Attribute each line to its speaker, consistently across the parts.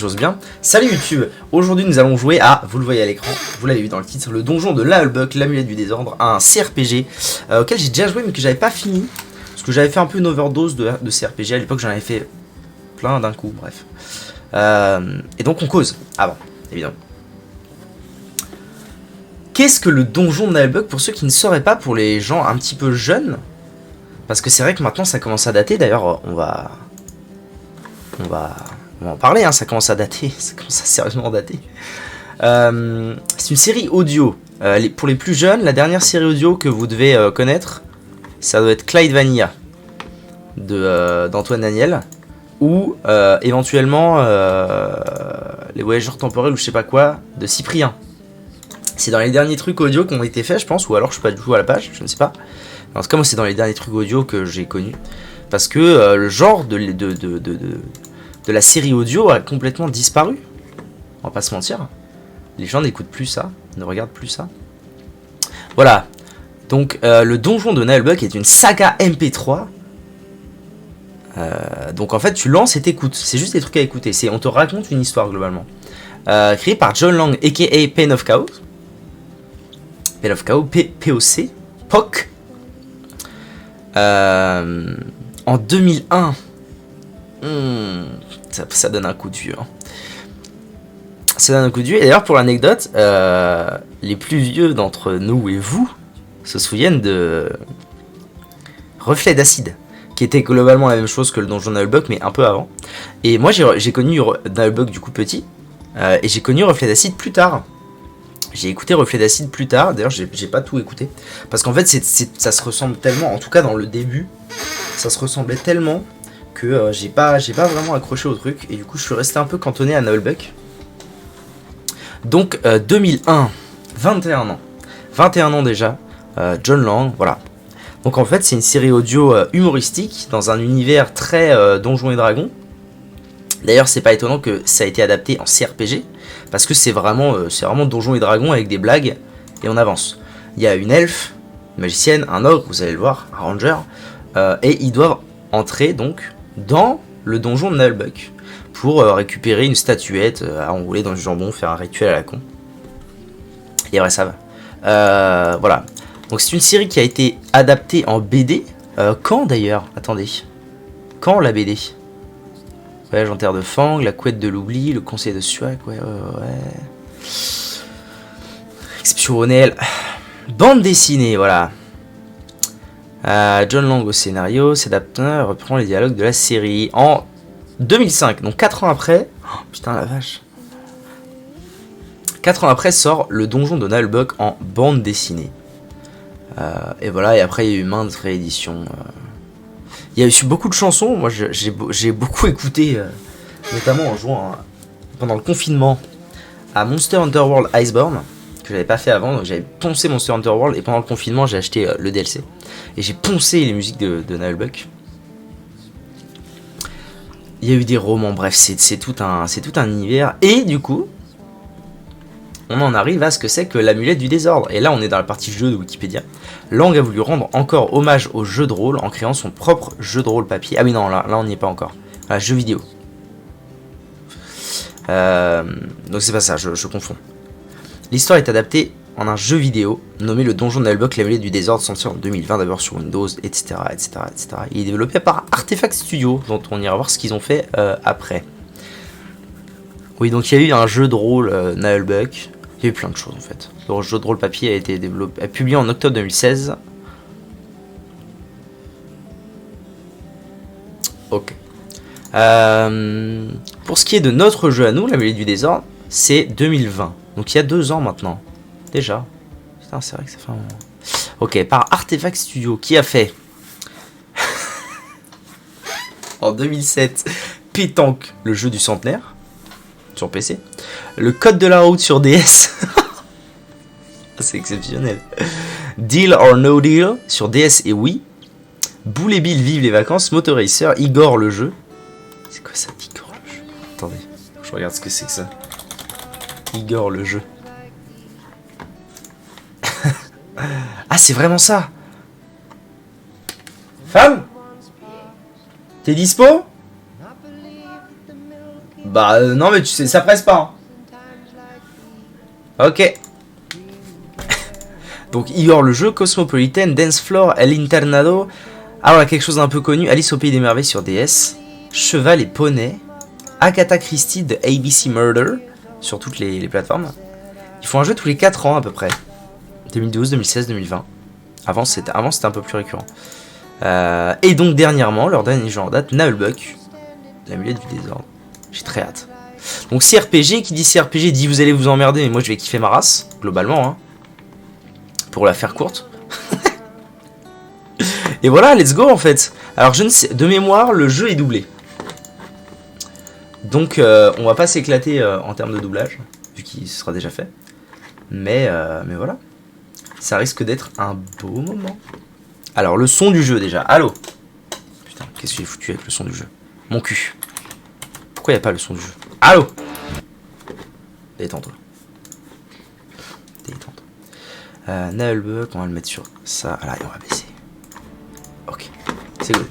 Speaker 1: J'ose bien. Salut YouTube. Aujourd'hui nous allons jouer à, vous le voyez à l'écran, vous l'avez vu dans le titre, le donjon de Nullbuck, l'amulette du désordre, un CRPG auquel j'ai déjà joué mais que j'avais pas fini. Parce que j'avais fait un peu une overdose de CRPG, à l'époque j'en avais fait plein d'un coup, bref. Et donc on cause, avant, évidemment. Qu'est-ce que le donjon de Nullbuck pour ceux qui ne sauraient pas, pour les gens un petit peu jeunes? Parce que c'est vrai que maintenant ça commence à dater, d'ailleurs on va en parler, hein, ça commence à dater, ça commence à sérieusement dater. C'est une série audio. Pour les plus jeunes, la dernière série audio que vous devez connaître, ça doit être Clyde Vanilla d'Antoine Daniel, ou éventuellement Les Voyageurs Temporels ou je sais pas quoi de Cyprien. C'est dans les derniers trucs audio qui ont été faits, je pense, ou alors je suis pas du tout à la page, je ne sais pas. En tout cas, moi, c'est dans les derniers trucs audio que j'ai connus. Parce que le genre de la série audio a complètement disparu. On va pas se mentir. Les gens n'écoutent plus ça, ne regardent plus ça. Voilà. Donc, le donjon de Nullbuck est une saga MP3. Donc, en fait, tu lances et t'écoutes. C'est juste des trucs à écouter. On te raconte une histoire, globalement. Créé par John Lang, a.k.a. Pain of Chaos. Pain of Chaos, POC. POC. En 2001. Ça donne un coup de vieux. Hein. Ça donne un coup de vieux. Et d'ailleurs, pour l'anecdote, les plus vieux d'entre nous et vous se souviennent de Reflet d'acide, qui était globalement la même chose que le donjon de Nullbuck, mais un peu avant. Et moi, j'ai connu Nullbuck du coup petit, et j'ai connu Reflet d'acide plus tard. J'ai écouté Reflet d'acide plus tard. D'ailleurs, j'ai pas tout écouté, parce qu'en fait, ça se ressemble tellement. En tout cas, dans le début, ça se ressemblait tellement que j'ai pas vraiment accroché au truc, et du coup je suis resté un peu cantonné à Nullbuck. Donc 2001, 21 ans. 21 ans déjà, John Lang, voilà. Donc en fait c'est une série audio humoristique dans un univers très Donjons et Dragons. D'ailleurs c'est pas étonnant que ça a été adapté en CRPG, parce que c'est vraiment Donjons et Dragons avec des blagues, et on avance. Il y a une elfe, une magicienne, un ogre, vous allez le voir, un ranger, et ils doivent entrer donc dans le donjon de Nullbuck pour récupérer une statuette à enrouler dans du jambon, faire un rituel à la con. Et après ça va. Voilà. Donc c'est une série qui a été adaptée en BD. Quand d'ailleurs? Attendez. Quand la BD? Voyage en terre de Fang, la couette de l'oubli, le conseil de Suac, ouais. Exceptionnel. Bande dessinée, voilà. John Lang au scénario, s'adapte, reprend les dialogues de la série en 2005, donc 4 ans après. Oh, putain la vache. 4 ans après sort le donjon de Nullbuck en bande dessinée. Et voilà, et après il y a eu maintes rééditions. Il y a eu beaucoup de chansons, moi j'ai beaucoup écouté, notamment en jouant pendant le confinement à Monster Hunter World Iceborne, que j'avais pas fait avant, donc j'avais poncé Monster Hunter World, et pendant le confinement j'ai acheté le DLC. Et j'ai poncé les musiques de Nullbuck. Il y a eu des romans, bref, c'est tout un univers. Et du coup, on en arrive à ce que c'est que l'amulette du désordre. Et là, on est dans la partie jeu de Wikipédia. Lang a voulu rendre encore hommage au jeu de rôle en créant son propre jeu de rôle papier. Ah oui, non, là on n'y est pas encore. Voilà, jeu vidéo. Donc c'est pas ça, je confonds. L'histoire est adaptée en un jeu vidéo nommé le donjon de Nullbuck, l'amulette du désordre, sorti en 2020 d'abord sur Windows, etc., etc., etc. Il est développé par Artefact Studio, dont on ira voir ce qu'ils ont fait après. Oui, donc il y a eu un jeu de rôle Nullbuck. Il y a eu plein de choses en fait. Le jeu de rôle papier a été publié en octobre 2016. Ok. Pour ce qui est de notre jeu à nous, l'amulette du désordre, c'est 2020. Donc il y a 2 ans maintenant. Déjà. Putain, c'est vrai que ça fait un moment. Ok, par Artefact Studio, qui a fait en 2007 Pétanque, le jeu du centenaire, sur PC. Le Code de la route sur DS. C'est exceptionnel. Deal or No Deal sur DS et Wii. Boule et Bill vive les vacances. Motor Racer, Igor le jeu. C'est quoi ça, Igor le jeu? Attendez, je regarde ce que c'est que ça. Igor le jeu. Ah, c'est vraiment ça. Femme, t'es dispo? Bah non mais tu sais, ça presse pas. Hein. Ok. Donc Igor le jeu, Cosmopolitan, Dance Floor, El Internado. Ah voilà, quelque chose d'un peu connu, Alice au Pays des Merveilles sur DS, Cheval et Poney, Agatha Christie de ABC Murder, sur toutes les plateformes. Ils font un jeu tous les 4 ans à peu près. 2012, 2016, 2020. Avant c'était un peu plus récurrent. Et donc dernièrement, leur dernier jeu en date, Nullbuck, l'amulette du désordre. J'ai très hâte. Donc CRPG, qui dit CRPG dit vous allez vous emmerder, mais moi je vais kiffer ma race, globalement, hein, pour la faire courte. Et voilà, let's go en fait. Alors je ne sais, de mémoire, le jeu est doublé. Donc on va pas s'éclater en termes de doublage, vu qu'il sera déjà fait. Mais voilà. Ça risque d'être un beau moment. Alors le son du jeu déjà, allô. Putain, qu'est-ce que j'ai foutu avec le son du jeu? Mon cul. Pourquoi il n'y a pas le son du jeu? Allô. Détends-toi. Détends-toi. Nullbuck, on va le mettre sur ça. Voilà, et on va baisser. Ok, c'est good.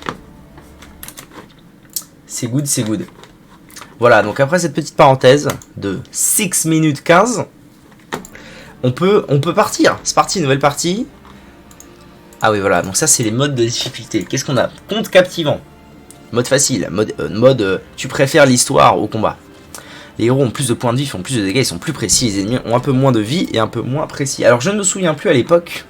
Speaker 1: C'est good, c'est good. Voilà, donc après cette petite parenthèse de 6 minutes 15, on peut partir. C'est parti, nouvelle partie. Ah oui, voilà, donc ça c'est les modes de difficulté. Qu'est-ce qu'on a? Compte captivant. Mode facile, mode tu préfères l'histoire au combat. Les héros ont plus de points de vie, font plus de dégâts, ils sont plus précis. Les ennemis ont un peu moins de vie et un peu moins précis. Alors je ne me souviens plus à l'époque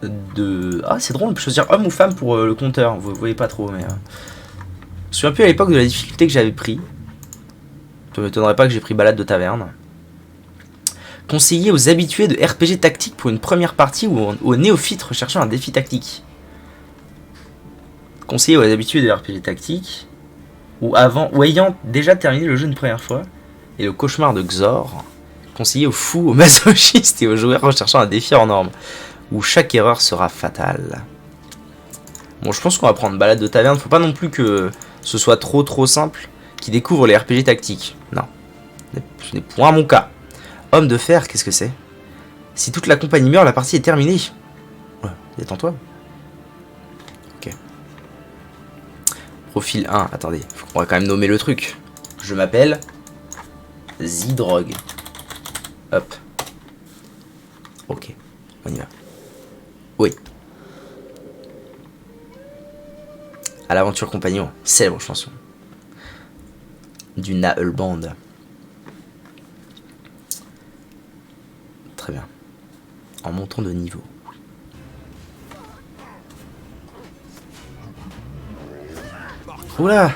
Speaker 1: de... Ah c'est drôle, on peut choisir homme ou femme pour le compteur. Vous voyez pas trop, mais... Je me souviens plus à l'époque de la difficulté que j'avais pris. Ça ne m'étonnerait pas que j'ai pris balade de taverne. Conseiller aux habitués de RPG tactique pour une première partie ou aux néophytes recherchant un défi tactique. Conseiller aux habitués de RPG tactique ou ayant déjà terminé le jeu une première fois. Et le cauchemar de Xor. Conseiller aux fous, aux masochistes et aux joueurs recherchant un défi hors norme. Où chaque erreur sera fatale. Bon, je pense qu'on va prendre balade de taverne. Faut pas non plus que ce soit trop simple. Qui découvre les RPG tactiques. Non. Ce n'est point mon cas. Homme de fer, qu'est-ce que c'est? Si toute la compagnie meurt, la partie est terminée. Ouais, détends-toi. Ok. Profil 1, attendez, on va quand même nommer le truc. Je m'appelle Zidrog. Hop. Ok, on y va. Oui. À l'aventure compagnon, célèbre chanson. Du Naël Band. Très bien. En montant de niveau. Oula.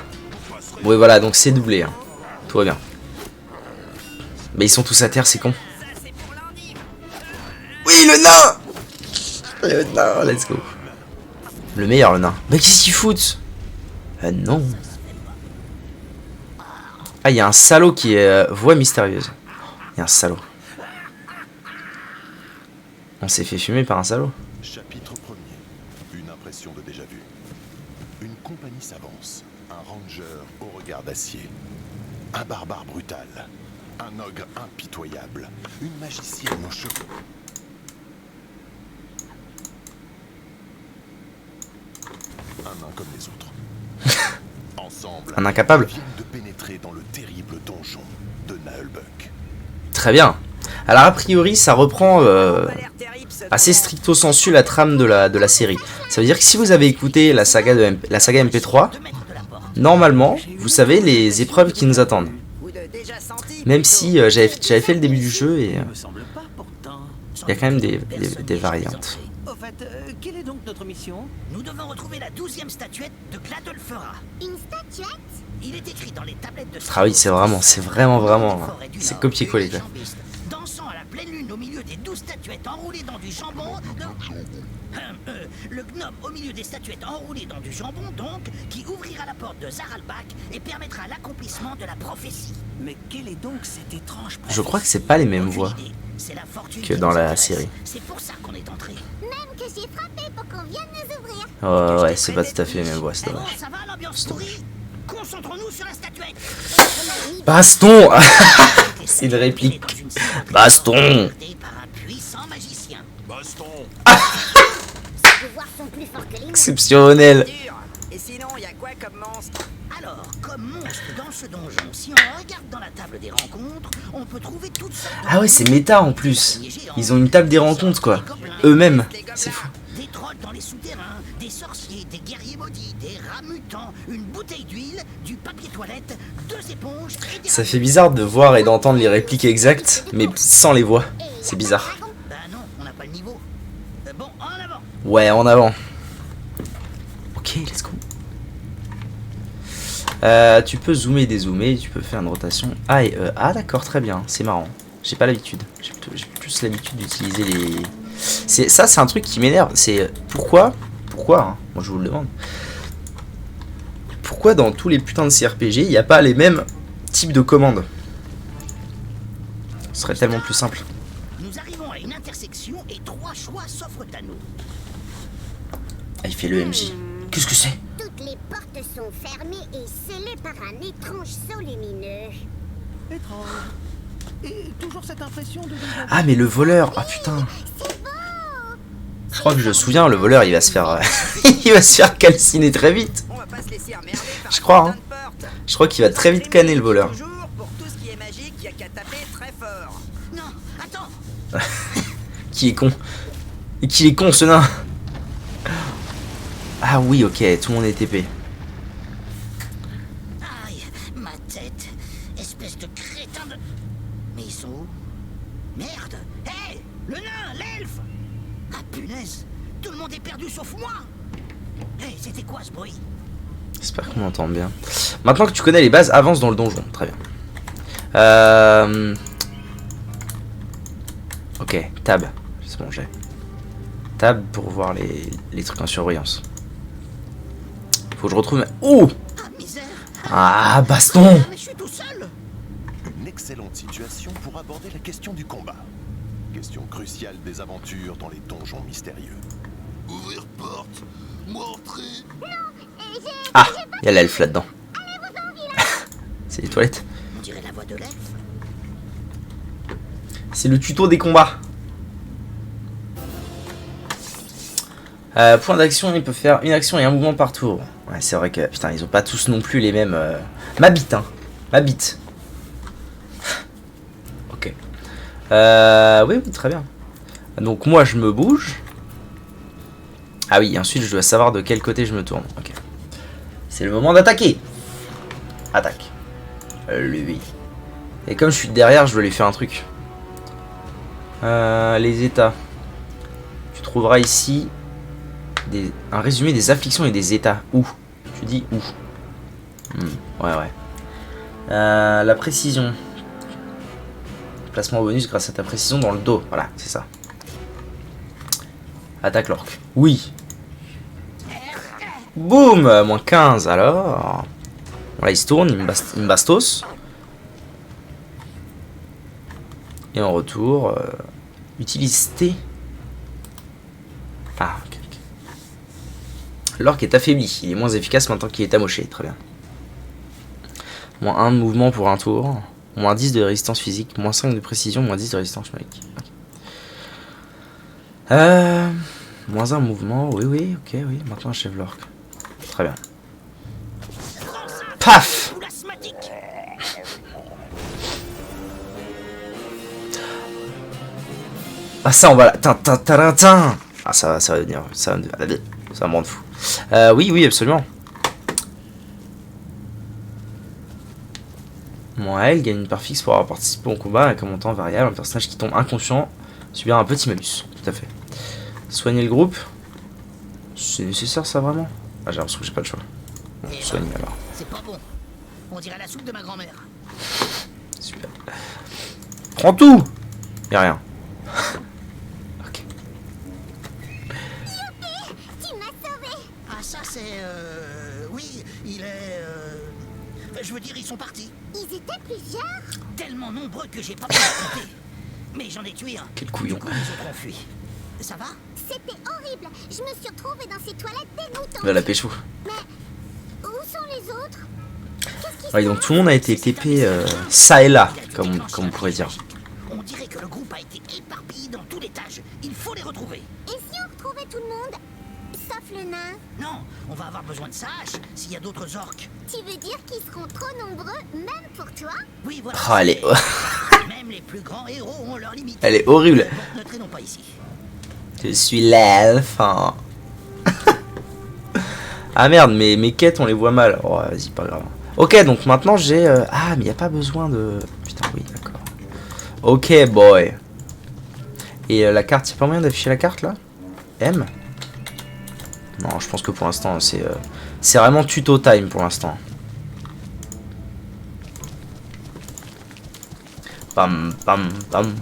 Speaker 1: Oui voilà, donc c'est doublé. Hein. Tout va bien. Mais ils sont tous à terre, c'est con. Oui, le nain. Le nain, let's go. Le meilleur, le nain. Mais qu'est-ce qu'ils foutent? Non. Ah, il y a un salaud qui est voix mystérieuse. Il y a un salaud. On s'est fait fumer par un salaud.
Speaker 2: Chapitre 1er. Une impression de déjà-vu. Une compagnie s'avance. Un ranger au regard d'acier. Un barbare brutal. Un ogre impitoyable. Une magicienne aux cheveux. Un nain comme les autres. Ensemble,
Speaker 1: un incapable.
Speaker 2: Ils viennent de pénétrer dans le terrible donjon de Nullbuck.
Speaker 1: Très bien. Alors a priori ça reprend assez stricto sensu la trame de la série. Ça veut dire que si vous avez écouté la saga MP3, normalement vous savez les épreuves qui nous attendent. Même si j'avais fait le début du jeu et il y a quand même des variantes.
Speaker 3: Au fait, quelle est donc notre mission?
Speaker 4: Nous devons retrouver la 12e statuette de Gladolfera.
Speaker 5: Une statuette?
Speaker 4: Il est écrit dans les tablettes de...
Speaker 1: Ah oui, c'est vraiment, c'est copier-coller quoi.
Speaker 4: Dansant à la pleine lune au milieu des 12 statuettes enroulées dans du jambon... le gnome au milieu des statuettes enroulées dans du jambon, donc, qui ouvrira la porte de Zaralbak et permettra l'accomplissement de la prophétie.
Speaker 3: Mais quelle est donc cette étrange prophétie?
Speaker 1: Je crois que c'est pas les mêmes voix que dans la série.
Speaker 4: C'est pour ça qu'on est entré.
Speaker 5: Même que j'ai frappé pour qu'on vienne nous ouvrir.
Speaker 1: Ouais, c'est pas tout à fait les mêmes voix, c'est
Speaker 4: Bon,
Speaker 1: dommage.
Speaker 4: ça va l'ambiance pourrie? Concentrons-nous sur la statuette.
Speaker 1: Baston. C'est une réplique. Baston.
Speaker 4: Par un puissant magicien.
Speaker 5: Ses pouvoirs sont plus forts que les miens.
Speaker 1: Exceptionnel.
Speaker 3: Et sinon, y a quoi
Speaker 6: comme monstre?
Speaker 4: Alors, comme monstre dans ce donjon, si on regarde dans la table des rencontres, on peut trouver toutes sortes de...
Speaker 1: Ah ouais, c'est méta en plus. Ils ont une table des rencontres, quoi. Eux-mêmes. C'est fou.
Speaker 4: Des trolls dans les souterrains, des sorciers, des guerriers maudits, des rats mutants, une bouteille d'huile, du papier toilette, 2 éponges et des...
Speaker 1: Ça fait bizarre de voir et d'entendre les répliques exactes, mais sans les voix. C'est bizarre.
Speaker 4: Bah non, on n'a pas le niveau. Bon, en avant.
Speaker 1: Ouais, en avant. Ok, let's go. Tu peux zoomer et dézoomer, tu peux faire une rotation A et E. Ah d'accord, très bien, c'est marrant. J'ai pas l'habitude. J'ai plus l'habitude d'utiliser les... Ça, c'est un truc qui m'énerve. C'est pourquoi hein, moi je vous le demande. Pourquoi dans tous les putains de CRPG, il n'y a pas les mêmes types de commandes? Ce serait tellement plus simple.
Speaker 4: Nous arrivons à une intersection et 3 choix s'offrent à nous.
Speaker 1: Ah, il fait le MJ. Qu'est-ce que c'est?
Speaker 5: Toutes les portes sont fermées et scellées par un étrange saut lumineux.
Speaker 3: Étrange. Et toujours cette impression de...
Speaker 1: Ah mais le voleur. Ah putain.
Speaker 5: C'est beau!
Speaker 1: Je crois que je me souviens, le voleur il va se faire il va se faire calciner très vite.
Speaker 6: On va pas se laisser emmerder par
Speaker 1: Je crois,
Speaker 6: une
Speaker 1: hein.
Speaker 6: putain de porte.
Speaker 1: Je crois qu'il va très vite canner le voleur.
Speaker 6: Toujours, pour tout ce qui est magique, il y a qu'à taper très fort.
Speaker 4: Non, attends.
Speaker 1: Qui est con? Et qui est con ce nain? Ah oui, ok, tout le monde est TP.
Speaker 4: Aïe, ma tête. Espèce de crétin de... Mais ils sont où? Merde. Hé, le nain, l'elfe. Ah punaise, tout le monde est perdu sauf moi. Hé, c'était quoi ce bruit?
Speaker 1: J'espère qu'on m'entend bien. Maintenant que tu connais les bases, avance dans le donjon. Très bien. Ok, tab. C'est bon, j'ai. Tab pour voir les trucs en surveillance. Faut que je retrouve... Oh!
Speaker 4: Ah misère.
Speaker 1: Ah, baston!
Speaker 4: Mais je suis tout seul.
Speaker 2: Une excellente situation pour aborder la question du combat. Question cruciale des aventures dans les donjons mystérieux. Ouvrir porte, montrer.
Speaker 1: Ah, il y a l'elfe là-dedans. C'est les toilettes.
Speaker 4: On dirait la voix de l'elfe.
Speaker 1: C'est le tuto des combats. Point d'action, il peut faire une action et un mouvement par tour. Ouais, c'est vrai que, putain, ils ont pas tous non plus les mêmes... Ma bite, hein. Ma bite. Ok. Oui, oui, très bien. Donc moi, je me bouge. Ah oui, ensuite, je dois savoir de quel côté je me tourne. Ok. C'est le moment d'attaquer. Attaque. Lui. Et comme je suis derrière, je dois lui faire un truc. Les états. Tu trouveras ici un résumé des afflictions et des états. Où? Tu dis où? Ouais, ouais. La précision. Placement bonus grâce à ta précision dans le dos. Voilà, c'est ça. Attaque l'orque. Oui. Boum, moins 15. Alors. Voilà, il se tourne, il me bastos. Et en retour, utilise T. Ah, ok. L'orque est affaibli. Il est moins efficace maintenant qu'il est amoché. Très bien. Moins 1 de mouvement pour un tour. Moins 10 de résistance physique. Moins 5 de précision. Moins 10 de résistance numérique. Okay. Moins 1 mouvement. Oui, oui, ok, oui. Maintenant, achève l'orque. Très bien. Paf! Ah ça on va là. Ah ça va venir. Ça va me rendre fou. Oui, oui, absolument. Moi, elle gagne une part fixe pour avoir participé au combat avec un montant variable. Un personnage qui tombe inconscient subira un petit malus. Tout à fait. Soigner le groupe. C'est nécessaire ça vraiment? Ah j'ai l'impression que j'ai pas le choix. Bon, soigner alors.
Speaker 4: C'est pas bon. On dirait la soupe de ma grand-mère.
Speaker 1: Super. Prends tout. Y'a rien. Ok.
Speaker 5: Tu m'as sauvé!
Speaker 4: Ah ça c'est... Oui, il est... Je veux dire, ils sont partis.
Speaker 5: Ils étaient plusieurs?
Speaker 4: Tellement nombreux que j'ai pas pu les compter. Mais j'en ai tué un.
Speaker 1: Quel couillon.
Speaker 4: Du coup, les autres ont fui. Ça va?
Speaker 5: C'était horrible! Je me suis retrouvée dans ces toilettes dégoûtantes!
Speaker 1: Va la pécho.
Speaker 5: Mais où sont les autres? Qu'est-ce qui
Speaker 1: Ouais, donc tout le monde a été TP ça et là, comme on pourrait dire.
Speaker 4: On dirait que le groupe a été éparpillé dans tout l'étage. Il faut les retrouver.
Speaker 5: Et si on retrouvait tout le monde? Sauf le nain.
Speaker 4: Non, on va avoir besoin de sa hache s'il y a d'autres orques.
Speaker 5: Tu veux dire qu'ils seront trop nombreux, même pour toi?
Speaker 4: Oui, voilà.
Speaker 1: Oh, elle est...
Speaker 4: Même les plus grands héros ont leurs limites.
Speaker 1: Elle est horrible.
Speaker 4: Ne traînons pas ici.
Speaker 1: Je suis l'elfe. Hein. Ah merde, mais mes quêtes, on les voit mal. Oh, vas-y, pas grave. Ok, donc maintenant j'ai... Ah, mais il n'y a pas besoin de... Putain, oui, d'accord. Ok, boy. Et la carte, il n'y a pas moyen d'afficher la carte, là? M? Non, je pense que pour l'instant, c'est vraiment tuto time, pour l'instant. Pam, pam, pam.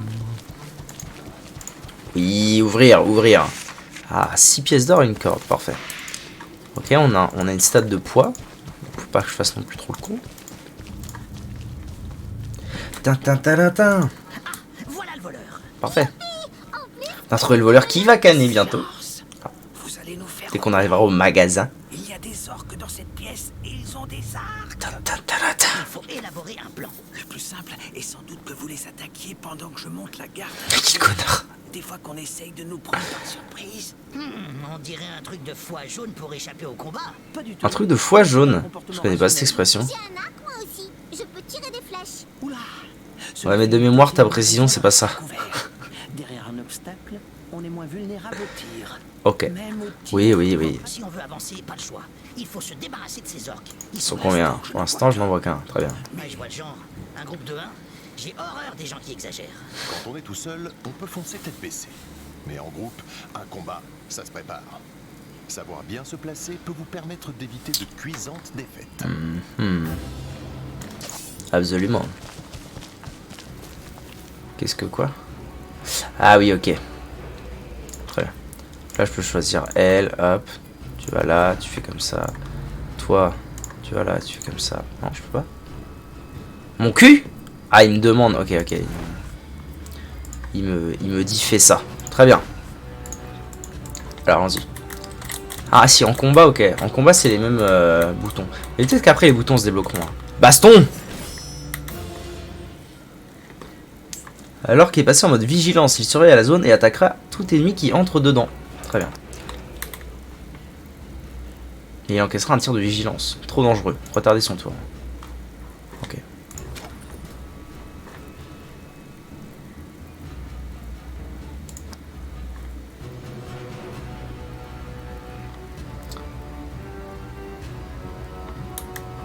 Speaker 1: Oui, ouvrir, ouvrir. Ah, 6 pièces d'or et une corde, parfait. Ok, on a une stat de poids. Faut pas que je fasse non plus trop le con. Tintin.
Speaker 4: Voilà le voleur.
Speaker 1: Parfait. On a trouvé le voleur qui va canner bientôt.
Speaker 3: Vous allez nous faire...
Speaker 1: Dès qu'on arrivera au magasin.
Speaker 3: Il y a des orques dans cette pièce et ils ont des arcs.
Speaker 4: Il faut élaborer un plan.
Speaker 3: Le plus simple est sans doute que vous les attaquiez pendant que je monte la garde.
Speaker 1: Quel connard.
Speaker 3: Des fois qu'on essaye de nous prendre par surprise.
Speaker 4: On dirait un truc de foie jaune pour échapper au combat.
Speaker 3: Pas du tout.
Speaker 1: Un truc de foie jaune. Je connais pas cette expression.
Speaker 5: J'ai un arc, moi aussi. Je peux tirer des flèches.
Speaker 3: Oula.
Speaker 1: Ouais, mais de mémoire, ta précision, c'est pas ça.
Speaker 3: Derrière un obstacle, on est moins vulnérable au tir.
Speaker 1: Ok.
Speaker 3: Même au tir.
Speaker 1: Oui.
Speaker 4: Si on veut avancer, pas le choix. Il faut se débarrasser de ces orques.
Speaker 1: Ils sont combien? Pour l'instant, je n'en vois qu'un. Très bien.
Speaker 4: Ouais, je vois le genre. Un groupe de 1. J'ai horreur des gens qui exagèrent.
Speaker 2: Quand on est tout seul, on peut foncer tête baissée. Mais en groupe, un combat, ça se prépare. Savoir bien se placer peut vous permettre d'éviter de cuisantes défaites.
Speaker 1: Absolument. Qu'est-ce que quoi? Ah oui, ok. Très bien. Là, je peux choisir elle, hop. Tu vas là, tu fais comme ça. Toi, tu vas là, tu fais comme ça. Non, je peux pas. Mon cul? Ah, il me demande. Ok. Il me dit fais ça. Très bien. Alors, allons-y. Ah, si, en combat, ok. En combat, c'est les mêmes boutons. Mais peut-être qu'après, les boutons se débloqueront. Hein. Baston! Alors qu'il est passé en mode vigilance, il surveille la zone et attaquera tout ennemi qui entre dedans. Très bien. Et il encaissera un tir de vigilance. Trop dangereux. Retarder son tour. Ok.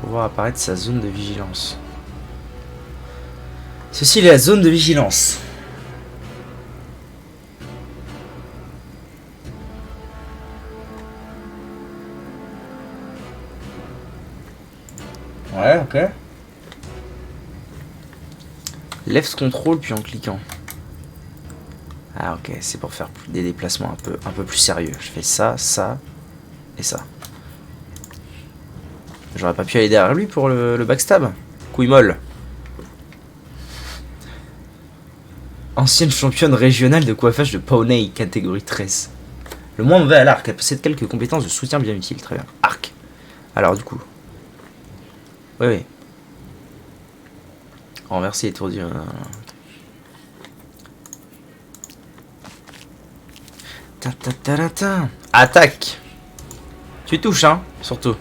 Speaker 1: Pour voir apparaître sa zone de vigilance. Ceci est la zone de vigilance. Ouais, ok. Left control puis en cliquant. Ah ok, c'est pour faire des déplacements un peu plus sérieux. Je fais ça, ça et ça. J'aurais pas pu aller derrière lui pour le backstab. Couille molle. Ancienne championne régionale de coiffage de poney, catégorie 13. Le moins mauvais à l'arc, elle possède quelques compétences de soutien bien utiles. Très bien. Arc. Alors du coup. Oui. Renverser, étourdir. Attaque. Tu touches, hein, surtout.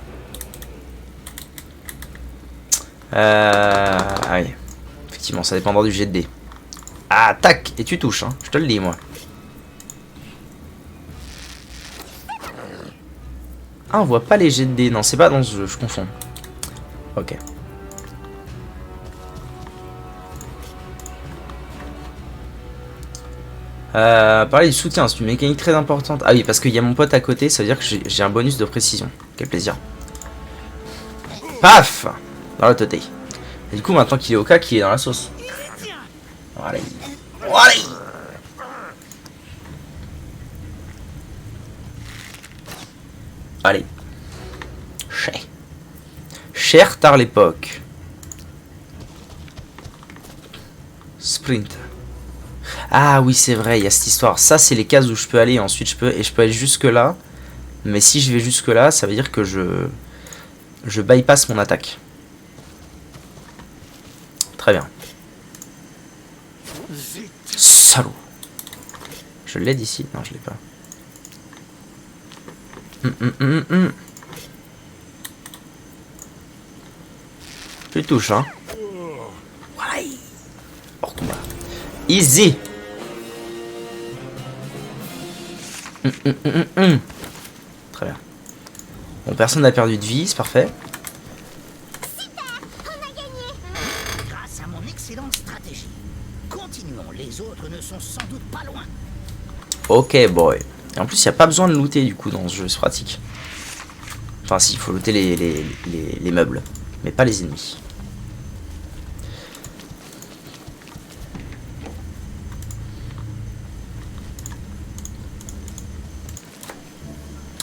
Speaker 1: Ah oui. Effectivement, ça dépendra du jet de dés. Attaque et tu touches, hein. Je te le dis, moi. Ah, on voit pas les jets de dés. Non, c'est pas dans ce jeu, je confonds. Ok. Parler du soutien, c'est une mécanique très importante. Ah oui, parce qu'il y a mon pote à côté, ça veut dire que j'ai un bonus de précision. Quel plaisir. Paf! Dans la tête. Et du coup, maintenant qu'il est au cas, qu'il est dans la sauce. Allez. Allez. Allez. Cher tard l'époque. Sprint. Ah oui, c'est vrai, il y a cette histoire. Ça, c'est les cases où je peux aller. Ensuite, je peux aller jusque là. Mais si je vais jusque là, ça veut dire que je bypass mon attaque. Très bien. Salaud. Je l'ai d'ici? Non, je l'ai pas. Tu touches, hein. Ouais. Hors combat. Easy. Très bien. Bon, personne n'a perdu de vie, c'est parfait.
Speaker 4: Grâce à mon excellente stratégie. Continuons, les autres ne sont sans doute pas loin.
Speaker 1: Ok, boy. Et en plus, il n'y a pas besoin de looter du coup dans ce jeu, c'est pratique. Enfin, si, il faut looter les meubles, mais pas les ennemis.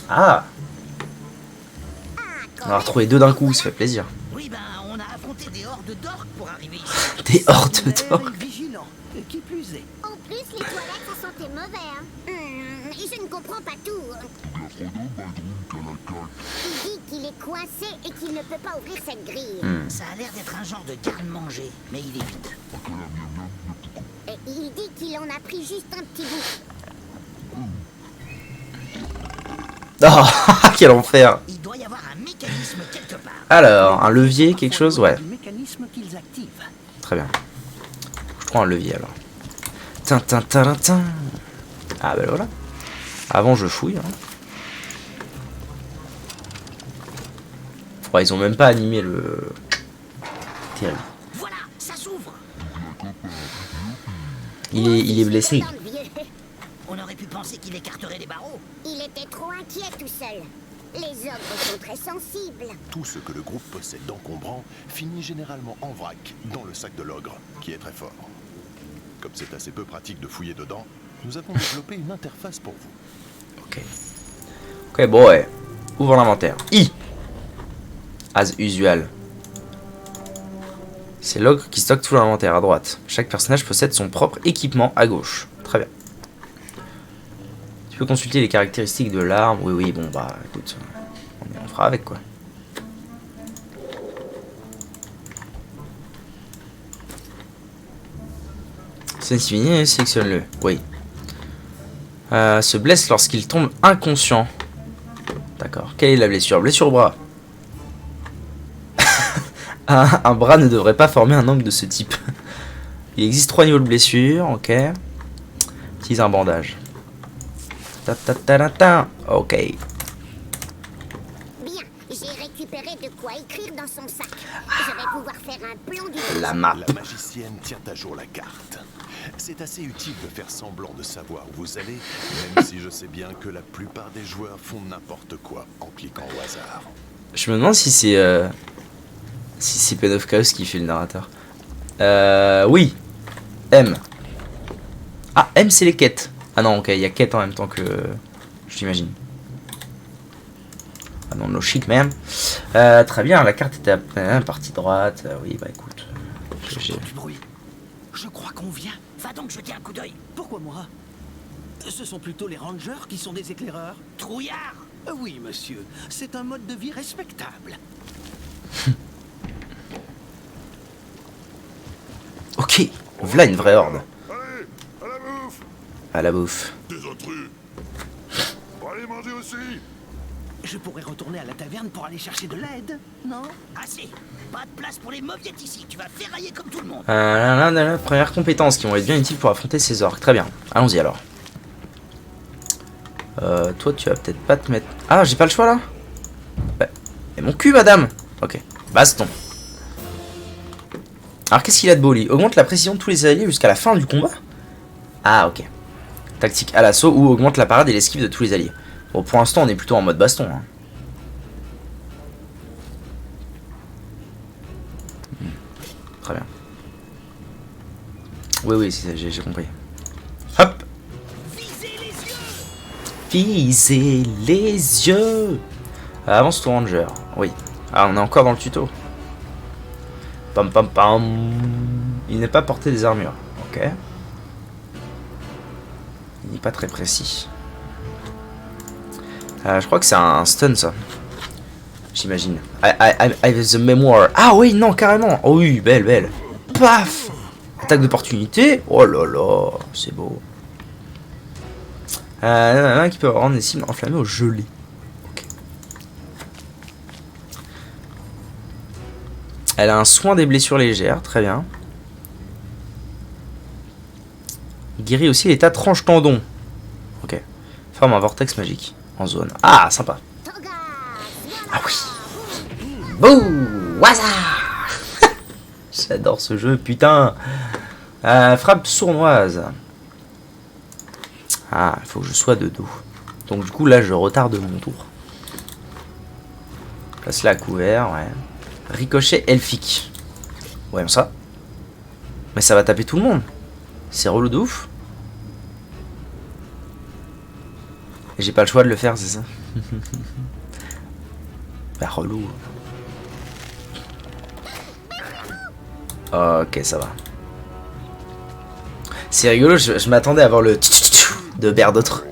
Speaker 1: Ah! On a retrouvé deux d'un coup, ça fait plaisir.
Speaker 4: Oui, ben, on a affronté des hordes d'orques pour arriver ici.
Speaker 1: Des hordes d'or.
Speaker 3: Vigilant. Et qui plus est.
Speaker 5: En plus, les toilettes, ça sentait mauvais, hein. Je ne comprends pas tout. Il dit qu'il est coincé et qu'il ne peut pas ouvrir cette grille.
Speaker 4: Ça a l'air d'être un genre de garde-manger, mais il est vide.
Speaker 5: Et il dit qu'il en a pris juste un petit bout.
Speaker 1: Oh, quel enfer!
Speaker 4: Il doit y avoir un mécanisme quelque part.
Speaker 1: Alors, un levier, quelque chose? Ouais,
Speaker 3: Le mécanisme qu'ils activent.
Speaker 1: très bien. Je prends un levier alors. Tin, tin, tin, tin. Ah bah voilà. Avant je fouille. Hein. Ouais, ils ont même pas animé le... Terrible.
Speaker 4: Voilà, ça s'ouvre.
Speaker 1: Il est blessé.
Speaker 5: Dans le vieux.
Speaker 4: On aurait pu penser qu'il écarterait les barreaux.
Speaker 5: Il était trop inquiet tout seul. Les ogres sont très sensibles.
Speaker 2: Tout ce que le groupe possède d'encombrant finit généralement en vrac dans le sac de l'ogre, qui est très fort. Comme c'est assez peu pratique de fouiller dedans, nous avons développé une interface pour vous.
Speaker 1: Ok. Ok, bon ouais. Ouvre l'inventaire. I. As usual. C'est l'ogre qui stocke tout l'inventaire à droite. Chaque personnage possède son propre équipement à gauche. Très bien. Tu peux consulter les caractéristiques de l'arme. Oui, oui, bon, bah, écoute, on fera avec, quoi. C'est fini, sélectionne-le. Oui. Se blesse lorsqu'il tombe inconscient. D'accord. Quelle est la blessure? Blessure au bras. Un bras ne devrait pas former un angle de ce type. Il existe 3 niveaux de blessure. Ok. Utilise un bandage. Ta ta ta ta ta. Ok.
Speaker 5: Bien, j'ai récupéré de quoi écrire dans son sac. Je vais pouvoir faire un plan du...
Speaker 1: La map.
Speaker 2: La magicienne tient à jour la carte. C'est assez utile de faire semblant de savoir où vous allez, même si je sais bien que la plupart des joueurs font n'importe quoi en cliquant au hasard.
Speaker 1: Je me demande si c'est Pen of Chaos qui fait le narrateur. Oui. M. Ah, M c'est les quêtes. Ah non, ok, il y a quêtes en même temps que... j'imagine. Ah non, logique même. Très bien, la carte était à partie droite. Oui, bah écoute.
Speaker 3: J'entends du bruit. Je crois qu'on vient.
Speaker 4: Va donc jeter un coup d'œil.
Speaker 3: Pourquoi moi? Ce sont plutôt les rangers qui sont des éclaireurs.
Speaker 4: Trouillard.
Speaker 3: Oui, monsieur. C'est un mode de vie respectable.
Speaker 1: Ok, voilà une vraie horde.
Speaker 2: Allez, à la bouffe!
Speaker 1: À la bouffe.
Speaker 2: Des intrus! Allez manger aussi!
Speaker 3: Je pourrais retourner à la taverne pour aller chercher de l'aide, non?
Speaker 4: Assez. Pas de place pour les mauviettes ici. Tu vas ferrailler comme tout le monde.
Speaker 1: Première compétence qui vont être bien utiles pour affronter ces orques. Très bien, allons-y alors. Toi tu vas peut-être pas te mettre... Ah, j'ai pas le choix là? Ouais. Et mon cul madame. Ok, baston. Alors qu'est-ce qu'il a de beau lui? Augmente la précision de tous les alliés jusqu'à la fin du combat? Ah ok. Tactique à l'assaut ou augmente la parade et l'esquive de tous les alliés. Bon pour l'instant on est plutôt en mode baston. Hein. Très bien. Oui oui j'ai compris. Hop.
Speaker 4: Visez les yeux.
Speaker 1: Visez les yeux. Avance ton ranger. Oui. Ah on est encore dans le tuto. Pam pam pam. Il n'est pas porté des armures. Ok. Il n'est pas très précis. Je crois que c'est un stun ça. J'imagine. I have the memoir. Ah oui, non, carrément. Oh oui, belle, belle. Paf. Attaque d'opportunité. Oh là là, c'est beau. Un qui peut rendre les cibles enflammées au gelé. Elle a un soin des blessures légères, très bien. Guérit aussi l'état tranche-tendon. Ok. Forme un vortex magique en zone. Ah, sympa. Ah oui. Bouh, waza. J'adore ce jeu, putain. Frappe sournoise. Ah, il faut que je sois de dos. Donc du coup, là, je retarde mon tour. Place-la à couvert, ouais. Ricochet elfique. Ouais, ça. Mais ça va taper tout le monde. C'est relou de ouf. Et j'ai pas le choix de le faire, c'est ça. Bah, relou. Ok, ça va. C'est rigolo, je m'attendais à avoir le de Berdautre.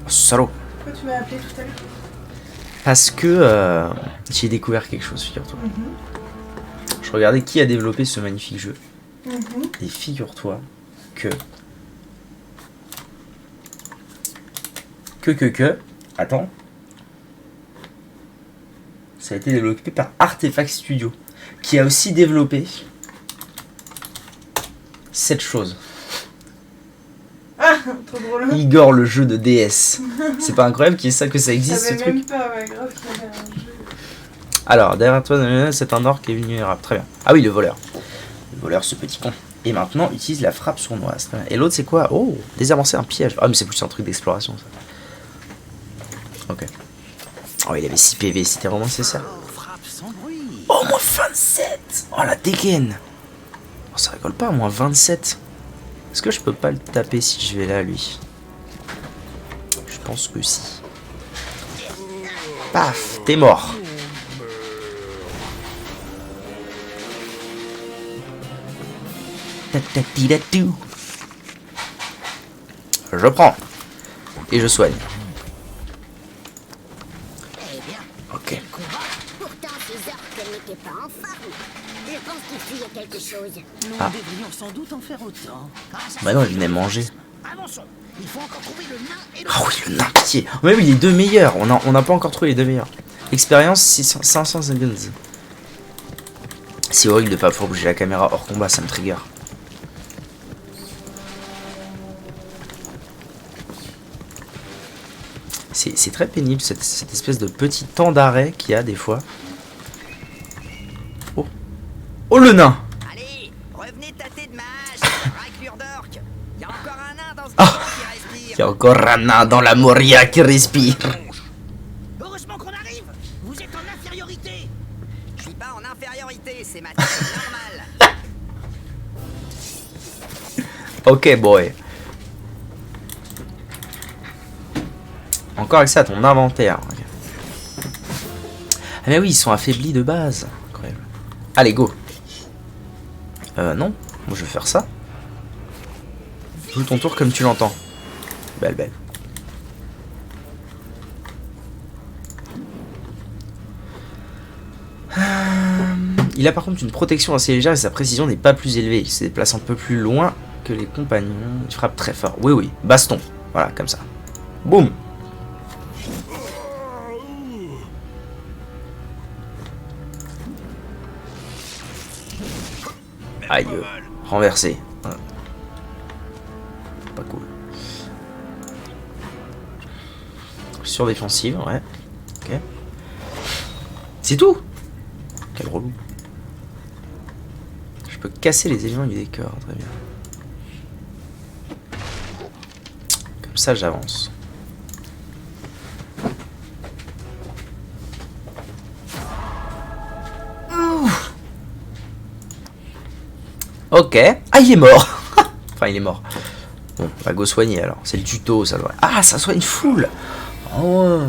Speaker 1: Oh, salaud.
Speaker 7: Pourquoi tu m'as appelé tout à l'heure?
Speaker 1: Parce que j'ai découvert quelque chose, figure-toi. Je regardais qui a développé ce magnifique jeu. Et figure-toi que... Attends. Ça a été développé par Artefact Studio, qui a aussi développé cette chose.
Speaker 7: Ah, trop drôle.
Speaker 1: Igor, le jeu de DS. C'est pas incroyable qu'il y ait ça, que ça existe,
Speaker 7: Je
Speaker 1: ce
Speaker 7: savais
Speaker 1: truc.
Speaker 7: même pas, ouais, grave qu'il y avait un jeu.
Speaker 1: Alors, derrière toi, c'est un orc qui est vulnérable. Très bien. Ah oui, le voleur. Le voleur, ce petit con. Et maintenant, utilise la frappe sournoise. Et l'autre, c'est quoi? Oh, désavancé un piège. Ah, mais c'est plus un truc d'exploration, ça. Ok. Oh, il avait 6 PV, c'était vraiment nécessaire.
Speaker 4: Frappe sans bruit.
Speaker 1: Oh, moins 27. Oh, la dégaine. Oh, ça rigole pas, moins 27. Est-ce que je peux pas le taper si je vais là, lui? Je pense que si. Paf, t'es mort. Je prends. Et je soigne.
Speaker 5: Eh bien,
Speaker 1: Ok.
Speaker 5: combat. Pourtant, ces orques n'étaient pas en forme. Je pense qu'ils fuyaient quelque chose.
Speaker 3: Nous
Speaker 1: Ah.
Speaker 3: devrions sans doute en faire autant.
Speaker 1: Bah non, il venait manger.
Speaker 4: Avançons. Il faut encore trouver le nain et le...
Speaker 1: Ah oui, le nain, pitié. Même les deux meilleurs. On n'a pas encore trouvé les deux meilleurs. Expérience 500 seconds. C'est horrible de pas pouvoir bouger la caméra hors combat, ça me trigger. C'est très pénible cette espèce de petit temps d'arrêt qu'il y a des fois. Oh. Oh le nain.
Speaker 6: Allez, revenez tâter de mage, raclure d'orque. Y a encore un nain dans ce bidon qui respire.
Speaker 1: Il y a encore un nain dans la Moria qui respire.
Speaker 4: Heureusement qu'on arrive. Vous êtes en infériorité.
Speaker 6: Je suis pas en infériorité, c'est ma taille normale.
Speaker 1: Ok boy. Encore accès à ton inventaire. Ah mais oui, ils sont affaiblis de base. Incroyable. Allez, go. Non. Moi, je vais faire ça. Joue ton tour comme tu l'entends. Belle, belle. Il a par contre une protection assez légère et sa précision n'est pas plus élevée. Il se déplace un peu plus loin que les compagnons. Il frappe très fort. Oui, oui. Baston. Voilà, comme ça. Boum. Aïe, renversé. Ouais. Pas cool. Surdéfensive, ouais. Ok. C'est tout. Quel relou. Je peux casser les éléments du décor, très bien. Comme ça, j'avance. Ok. Ah, il est mort. Enfin, il est mort. Bon, on va go soigner alors. C'est le tuto, ça doit... Ah, ça soigne full. Oh.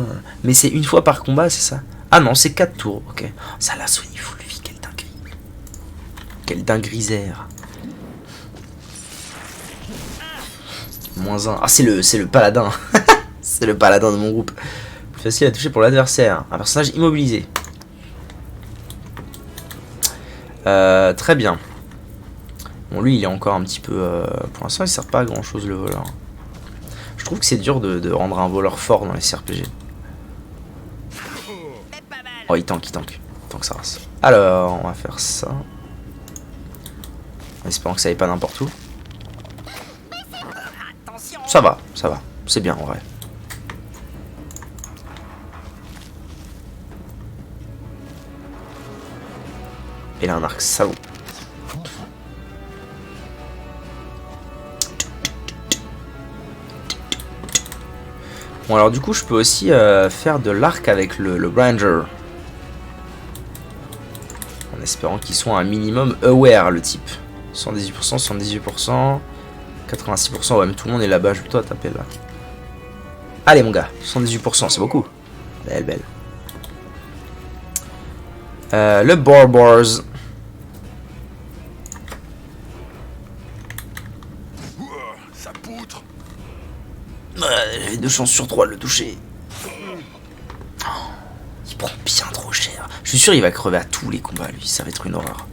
Speaker 1: Mais c'est une fois par combat, c'est ça? Ah non, c'est 4 tours. Ok. Ça la soigne full, lui. Quelle dinguerie. Quelle dinguerisère. -1. Ah, c'est le paladin. C'est le paladin de mon groupe. Plus facile à toucher pour l'adversaire. Un personnage immobilisé. Très bien. Bon, lui, il est encore un petit peu... pour l'instant, il sert pas à grand chose, le voleur. Je trouve que c'est dur de rendre un voleur fort dans les CRPG. Oh, il tank. Il tank sa race. Alors, on va faire ça. En espérant que ça aille pas n'importe où.
Speaker 6: Attention.
Speaker 1: Ça va. C'est bien en vrai. Et là un arc salaud. Bon alors du coup je peux aussi faire de l'arc avec le Ranger. En espérant qu'ils soient un minimum aware le type. 118%, 118%, 86%, ouais mais tout le monde est là-bas, je vais plutôt taper là. Allez mon gars, 118%, c'est beaucoup. Belle. Le Barbars.
Speaker 2: Ça poutre.
Speaker 1: J'ai 2 chances sur 3 de le toucher. Oh, il prend bien trop cher. Je suis sûr il va crever à tous les combats lui, ça va être une horreur.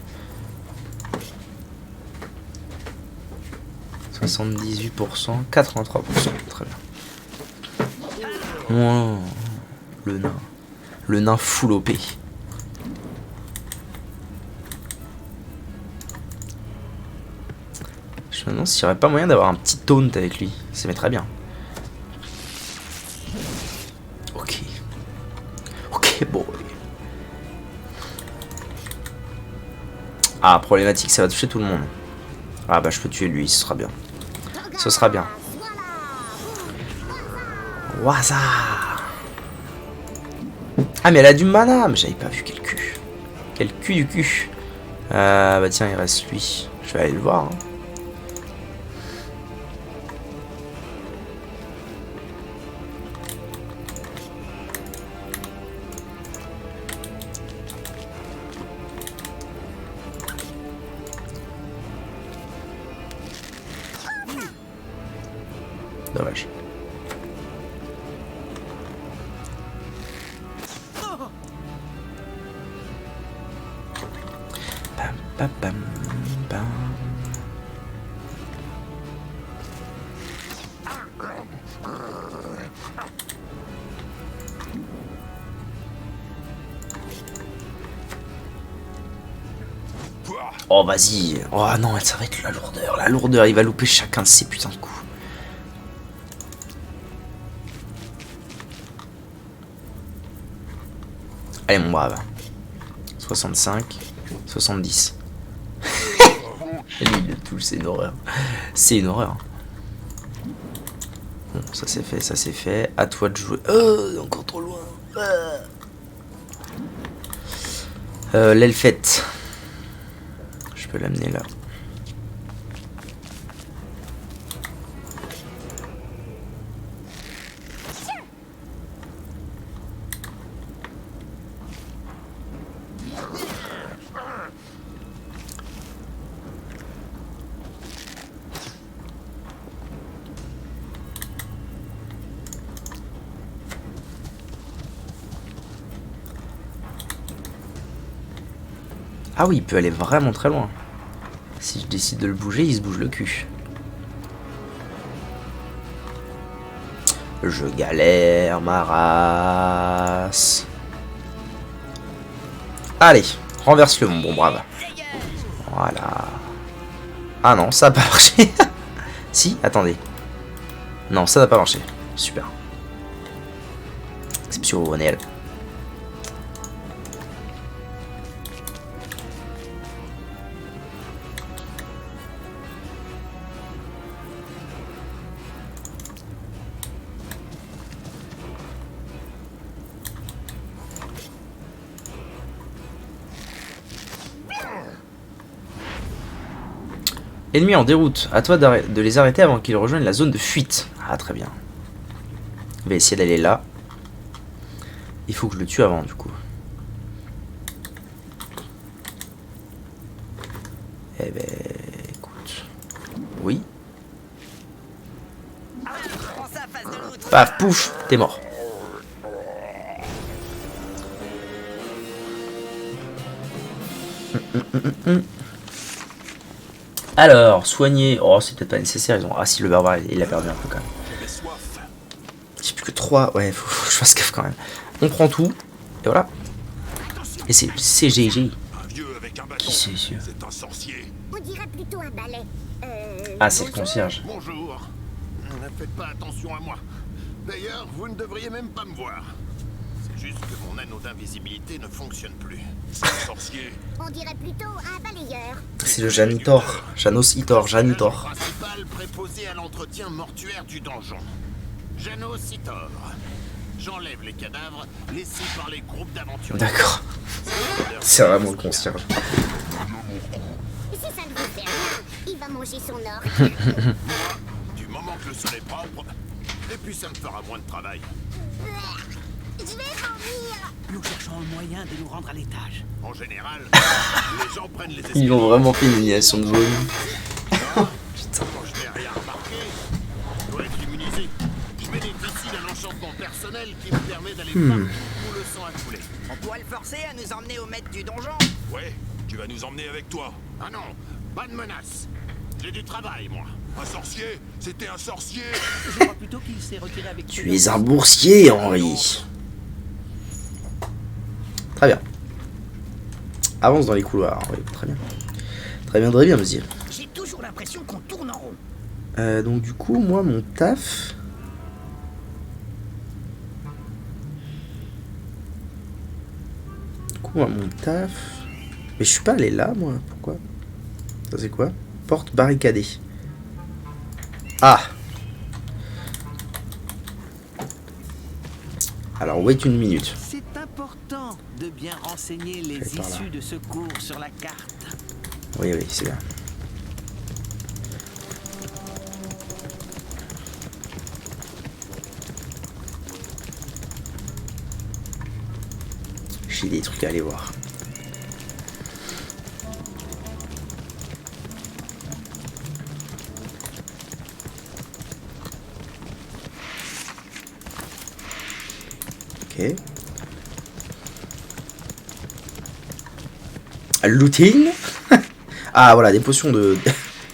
Speaker 1: 78%, 83%, très bien. Oh, le nain full OP. Je me demande s'il n'y aurait pas moyen d'avoir un petit taunt avec lui, ça mettrait bien. Ok, bon. Ah, problématique, ça va toucher tout le monde. Ah bah je peux tuer lui, ce sera bien. Ce sera bien. Waza. Ah mais elle a du mana, mais j'avais pas vu quel cul. Quel cul du cul. Bah tiens, il reste lui. Je vais aller le voir. Hein. Dommage. Pam, pam, pam, pam. Oh vas-y. Oh non, ça va être la lourdeur. La lourdeur, il va louper chacun de ses putains de coups. Allez mon brave. 65, 70. Lui il le touche, c'est une horreur. C'est une horreur. Bon, ça c'est fait, ça c'est fait. À toi de jouer. Oh, encore trop loin. L'elfette. Je peux l'amener là. Ah oui, il peut aller vraiment très loin. Si je décide de le bouger, il se bouge le cul. Je galère, ma race. Allez, renverse-le, mon bon brave. Voilà. Ah non, ça n'a pas marché. Si, attendez. Non, ça n'a pas marché. Super. Exceptionnel. Ennemis en déroute, à toi de les arrêter avant qu'ils rejoignent la zone de fuite. Ah très bien. On va essayer d'aller là. Il faut que je le tue avant du coup. Eh ben écoute. Oui. Paf, pouf, t'es mort. Alors, soigner. Oh, c'est peut-être pas nécessaire. Ils ont... Ah, si, le barbare, il a perdu un peu quand même. J'ai plus que 3. Ouais, faut que je fasse gaffe quand même. On prend tout. Et voilà. Et c'est CGG.
Speaker 2: Un vieux avec un bâton.
Speaker 1: Qui c'est, celui-là?
Speaker 2: C'est un sorcier.
Speaker 5: On dirait plutôt un balai.
Speaker 1: Ah, c'est le
Speaker 5: bonjour.
Speaker 1: concierge.
Speaker 2: Bonjour. Ne faites pas attention à moi. D'ailleurs, vous ne devriez même pas me voir. C'est juste que mon anneau d'invisibilité ne fonctionne plus. C'est un sorcier.
Speaker 5: On dirait plutôt un balayeur.
Speaker 1: C'est le janitor. Janos Itor, janitor.
Speaker 2: Principal préposé à l'entretien mortuaire du donjon. Janos Itor. J'enlève les cadavres laissés par les groupes d'aventuriers.
Speaker 1: D'accord. C'est vraiment le concierge.
Speaker 5: Et si ça ne vous fait rien, il va manger son or.
Speaker 2: Du moment que le sol est propre, et puis ça me fera moins de travail.
Speaker 5: Je vais vomir.
Speaker 3: Nous cherchons un moyen de nous rendre à l'étage.
Speaker 2: En général, les gens prennent les escaliers.
Speaker 1: Ils ont vraiment fait une animation de volume.
Speaker 2: Quand je n'ai rien remarqué, je dois être immunisé. Je bénéficie d'un enchantement personnel qui me permet d'aller partout où le sang a coulé.
Speaker 6: On pourrait le forcer à nous emmener au maître du donjon.
Speaker 2: Ouais, tu vas nous emmener avec toi. Ah non, pas de menace. J'ai du travail, moi. Un sorcier? C'était un sorcier?
Speaker 3: Je crois plutôt qu'il s'est retiré avec
Speaker 1: Tu es un boursier, Henri. Très bien. Avance dans les couloirs. Oui, très bien. Très bien, monsieur.
Speaker 4: J'ai toujours l'impression qu'on tourne en rond.
Speaker 1: Donc du coup, moi, mon taf... Mais je suis pas allé là, moi. Pourquoi? Ça, c'est quoi? Porte barricadée. Ah! Alors, wait une minute.
Speaker 3: C'est important de bien renseigner les
Speaker 1: Par là.
Speaker 3: issues de secours sur la carte.
Speaker 1: Oui, c'est bien. J'ai des trucs à aller voir. Ok. Looting. Ah voilà, des potions de...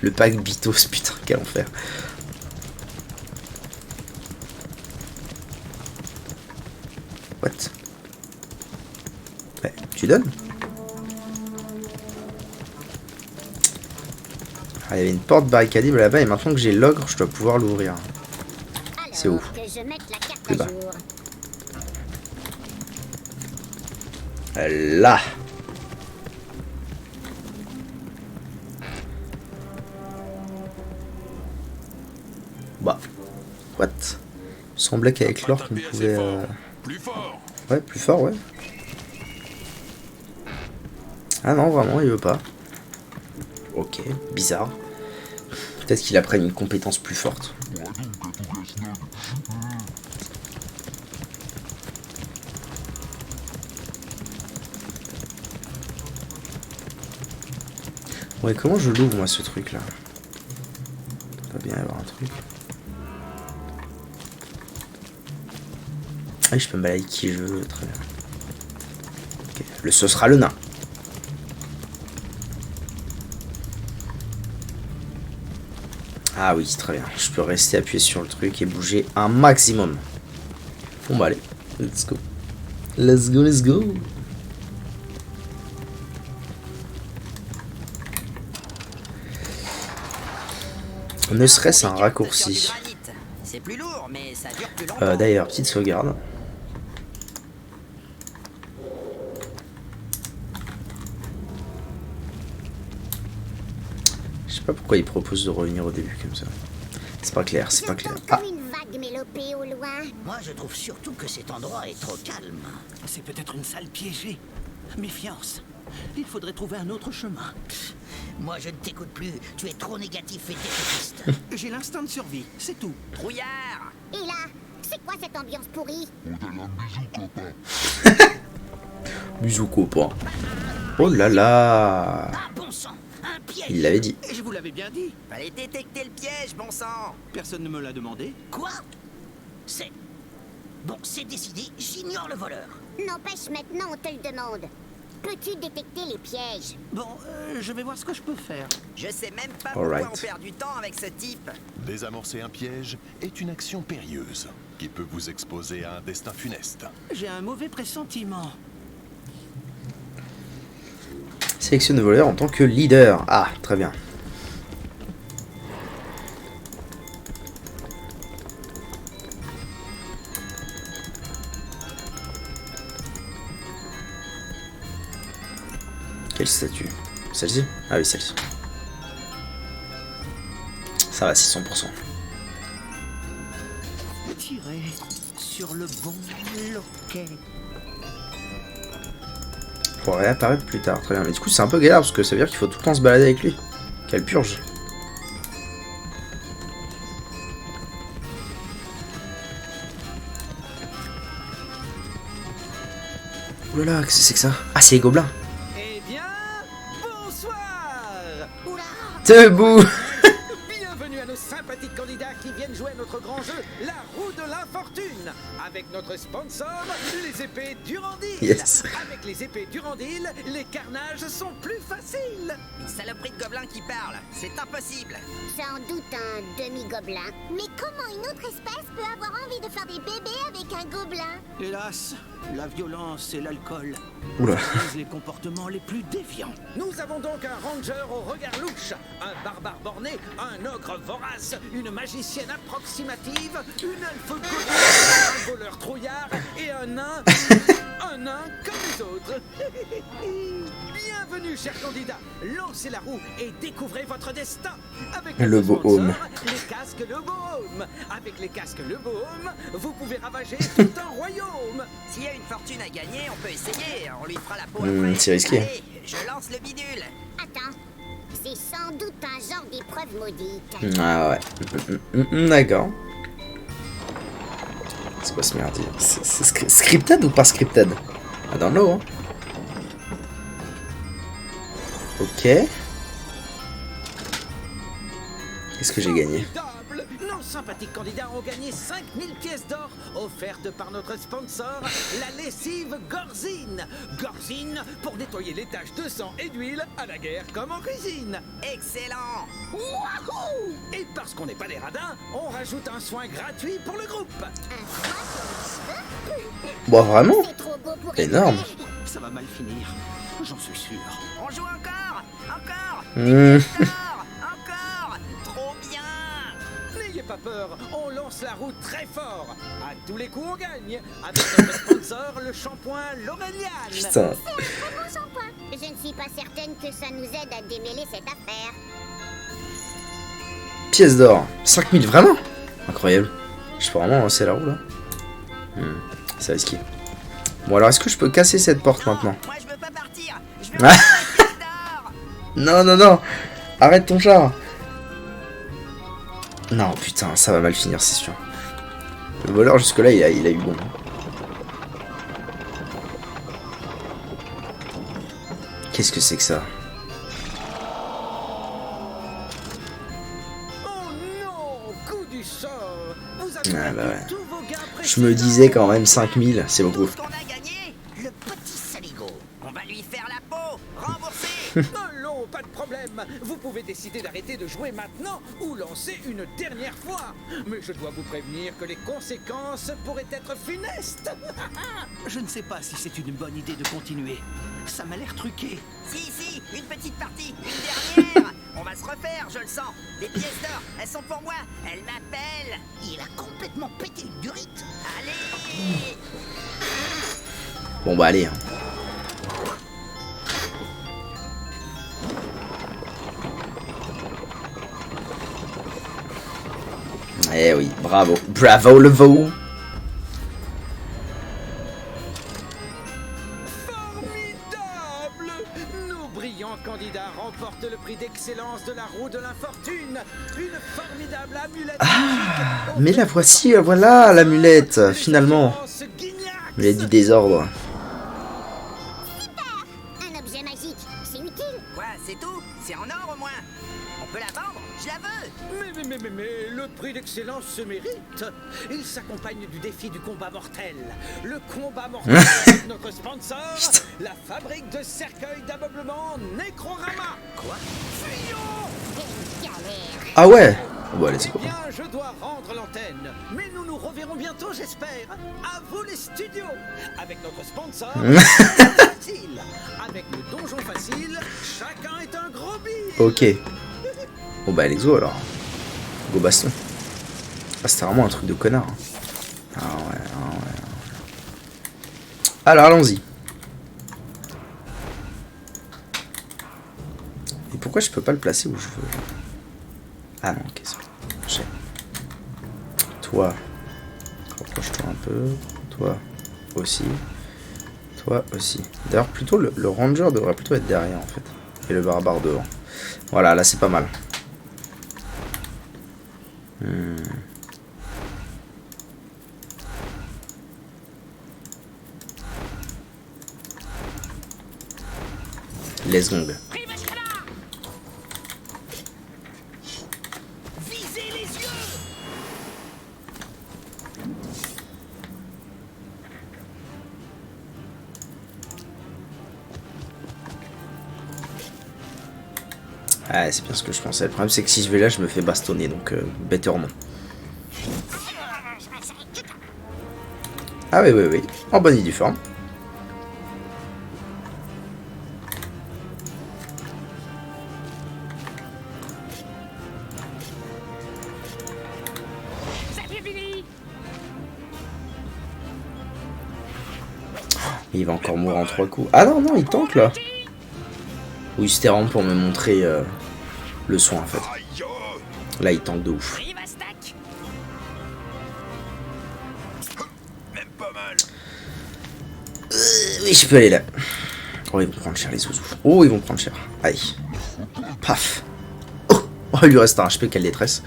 Speaker 1: Le pack Bitos, putain, quel enfer. What? Ouais, tu donnes? Ah, il y avait une porte barricadée là-bas et maintenant que j'ai l'ogre, je dois pouvoir l'ouvrir. C'est où?
Speaker 5: Que je mette la carte
Speaker 1: Plus
Speaker 5: à
Speaker 1: bas.
Speaker 5: jour.
Speaker 1: Là. Bah. What? Il semblait qu'avec l'or qu'on pouvait...
Speaker 2: Plus fort.
Speaker 1: Ouais, plus fort, ouais. Ah non, vraiment, il veut pas. Ok, bizarre. Peut-être qu'il apprenne une compétence plus forte. Ouais, comment je l'ouvre, moi, ce truc-là? Il doit bien y avoir un truc. Ah, je peux me balader avec qui je veux, très bien. Ok, ce sera le nain. Ah oui, très bien. Je peux rester appuyé sur le truc et bouger un maximum. Bon bah allez, let's go. Let's go, let's go. Ne serait-ce un raccourci.
Speaker 6: C'est plus lourd, mais ça dure plus longtemps.
Speaker 1: D'ailleurs, petite sauvegarde. Je sais pas pourquoi il propose de revenir au début comme ça. C'est pas clair, c'est pas clair. Ah,
Speaker 5: Comme une vague mélopée au loin.
Speaker 4: Moi, je trouve surtout que cet endroit est trop calme.
Speaker 3: C'est peut-être une salle piégée. Méfiance. Il faudrait trouver un autre chemin.
Speaker 4: Moi, je ne t'écoute plus. Tu es trop négatif et défaitiste.
Speaker 3: J'ai l'instinct de survie, c'est tout.
Speaker 6: Trouillard.
Speaker 5: Et là, c'est quoi cette ambiance pourrie?
Speaker 1: bisous copain. Oh là là.
Speaker 4: Ah, bon sang, un piège.
Speaker 1: Il l'avait dit.
Speaker 3: Et je vous l'avais bien dit.
Speaker 6: Fallait détecter le piège, bon sang.
Speaker 3: Personne ne me l'a demandé.
Speaker 4: Quoi? C'est... Bon, c'est décidé, j'ignore le voleur.
Speaker 5: N'empêche, maintenant on te le demande. Peux-tu détecter les pièges?
Speaker 3: Bon, je vais voir ce que je peux faire.
Speaker 6: Je sais même pas
Speaker 1: Alright.
Speaker 6: pourquoi on perd du temps avec ce type.
Speaker 2: Désamorcer un piège est une action périlleuse qui peut vous exposer à un destin funeste.
Speaker 3: J'ai un mauvais pressentiment.
Speaker 1: Sélectionne le voleur en tant que leader. Ah, très bien. Quelle statue? Celle-ci? Ah oui, celle-ci. Ça va, c'est 100%.
Speaker 3: Tirez sur le bon loquet.
Speaker 1: Pour réapparaître plus tard, très bien. Mais du coup, c'est un peu galère parce que ça veut dire qu'il faut tout le temps se balader avec lui. Quelle purge. Oh là là, qu'est-ce que c'est que ça? Ah, c'est les gobelins.
Speaker 3: Eh bien, bonsoir.
Speaker 4: Oula!
Speaker 1: Debout.
Speaker 3: Bienvenue à nos sympathiques candidats qui viennent jouer à notre grand jeu, la roue de l'infortune. Avec notre sponsor, les épées Durandil.
Speaker 1: Yes.
Speaker 3: Avec les épées Durandil, les carnages sont plus faciles.
Speaker 6: Une saloperie de gobelins qui parle, c'est impossible.
Speaker 5: Sans doute un demi-gobelin. Mais comment une autre espèce peut avoir envie de faire des bébés avec un gobelin?
Speaker 3: Hélas, la violence et l'alcool
Speaker 1: Oula.
Speaker 3: favorisent les comportements les plus déviants. Nous avons donc un ranger au regard louche, un barbare borné, un ogre vorace, une magicienne approximative, une elfe gobelin, un voleur trouillard et un nain comme les autres. Bienvenue, chers candidats. Lancez la roue et découvrez votre destin. Avec
Speaker 1: Le
Speaker 3: notre
Speaker 1: beau
Speaker 3: sponsor,
Speaker 1: home.
Speaker 3: les casques Le Beau Home. Avec les casques Le Beau Home, vous pouvez ravager tout un royaume.
Speaker 6: S'il y a une fortune à gagner, on peut essayer. On lui fera la peau
Speaker 1: Hmm,
Speaker 6: après.
Speaker 1: c'est risqué.
Speaker 6: Allez, je lance le bidule.
Speaker 5: Attends, c'est sans doute un genre d'épreuve maudite.
Speaker 1: Ah ouais. D'accord. C'est quoi ce merdier? C'est scripted ou pas scripted? I don't know. Hein. Ok. Qu'est-ce que j'ai gagné?
Speaker 3: Formidable. Nos sympathiques candidats ont gagné 5000 pièces d'or offertes par notre sponsor, la lessive Gorzine. Gorzine pour nettoyer les taches de sang et d'huile à la guerre comme en cuisine.
Speaker 6: Excellent.
Speaker 3: Wouhou! Et parce qu'on n'est pas des radins, on rajoute un soin gratuit pour le groupe.
Speaker 1: Bon, vraiment?
Speaker 5: C'est trop beau pour
Speaker 1: Énorme.
Speaker 5: être vrai.
Speaker 3: Ça va mal finir, j'en suis sûr.
Speaker 6: On joue encore. Encore.
Speaker 1: Hmm.
Speaker 6: Encore. Trop bien.
Speaker 3: N'ayez pas peur, on lance la roue très fort. À tous les coups, on gagne. Avec notre sponsor, le shampoing L'Oréliane.
Speaker 1: Putain.
Speaker 5: Très bon shampoing. Je ne suis pas certaine que ça nous aide à démêler cette affaire.
Speaker 1: Pièce d'or. 5000, vraiment? Incroyable. Je peux vraiment lancer la roue là? C'est risqué. Bon, alors est-ce que je peux casser cette porte maintenant?
Speaker 6: Moi, je veux pas partir. Je veux
Speaker 1: Ah.
Speaker 6: pas les pièces d'or.
Speaker 1: Non, non, non. Arrête ton char. Non, putain, ça va mal finir, c'est sûr. Le voleur, jusque-là, il a eu bon. Qu'est-ce que c'est que ça?
Speaker 3: Oh non, coup du sort. Vous avez
Speaker 1: Ah, bah
Speaker 3: perdu
Speaker 1: ouais.
Speaker 3: tous vos gains
Speaker 1: Je
Speaker 3: précédents.
Speaker 1: me disais quand même 5000, c'est beaucoup.
Speaker 6: Tout ce qu'on a gagné,
Speaker 4: Le petit saligo.
Speaker 6: on va lui faire la peau. Remboursé.
Speaker 3: Allons, pas de problème. Vous pouvez décider d'arrêter de jouer maintenant ou lancer une dernière fois. Mais je dois vous prévenir que les conséquences pourraient être funestes. Je ne sais pas si c'est une bonne idée de continuer. Ça m'a l'air truqué.
Speaker 6: Si, une petite partie. Une dernière. On va se refaire, je le sens. Les pièces d'or, elles sont pour moi. Elles m'appellent.
Speaker 4: Il a complètement pété une durite.
Speaker 6: Allez.
Speaker 1: Bon, bah allez. Hein. Eh oui, bravo. Bravo le veau.
Speaker 3: Formidable! Nos brillants candidats remportent le prix d'excellence de la roue de l'infortune. Une formidable amulette. magique
Speaker 1: Mais la
Speaker 3: offerte
Speaker 1: voici,
Speaker 3: par
Speaker 1: voilà
Speaker 3: notre
Speaker 1: l'amulette,
Speaker 3: sponsor,
Speaker 1: finalement.
Speaker 3: l'assurance Guignac.
Speaker 1: Amulette du désordre.
Speaker 5: Un objet magique, c'est utile.
Speaker 6: Quoi, c'est tout? C'est en or au moins. On peut la vendre? Je la veux.
Speaker 3: Mais le prix d'excellence se mérite. Il s'accompagne du défi du combat mortel. Le combat mortel avec notre sponsor, la fabrique de cercueils d'ameublement Necrorama. Quoi? Fuyons!
Speaker 5: Quelle galère.
Speaker 1: Ah ouais. Bon, allez, c'est
Speaker 3: Eh
Speaker 1: quoi?
Speaker 3: bien, je dois rendre l'antenne. Mais nous nous reverrons reviendront bientôt, j'espère. À vous les studios. Avec notre sponsor, Facile. Avec le donjon facile, chacun est un gros billet.
Speaker 1: Ok. Bon bah let's go alors. Go baston. Ah c'était vraiment un truc de connard. Hein. Ah ouais, ah ouais. Alors allons-y. Et pourquoi je peux pas le placer où je veux? Ah non, ok, c'est bon. Toi, rapproche-toi un peu. Toi aussi. Toi aussi. D'ailleurs, plutôt le ranger devrait plutôt être derrière en fait. Et le barbare devant. Voilà, là c'est pas mal. Les ongles.
Speaker 6: Visez les yeux.
Speaker 1: Ah, c'est bien ce que je pensais. Le problème, c'est que si je vais là, je me fais bastonner. Donc, better non. Ah, oui, oui, oui. En bonne et due forme. Il va encore mourir en 3 coups. Ah non, non, il tank là. Oui, c'était vraiment pour me montrer le soin en fait. Là, il tank de ouf. Oui, je peux aller là. Oh, ils vont prendre cher les zouzous. Oh, ils vont prendre cher. Allez. Paf. Oh, il lui reste un HP, quelle détresse.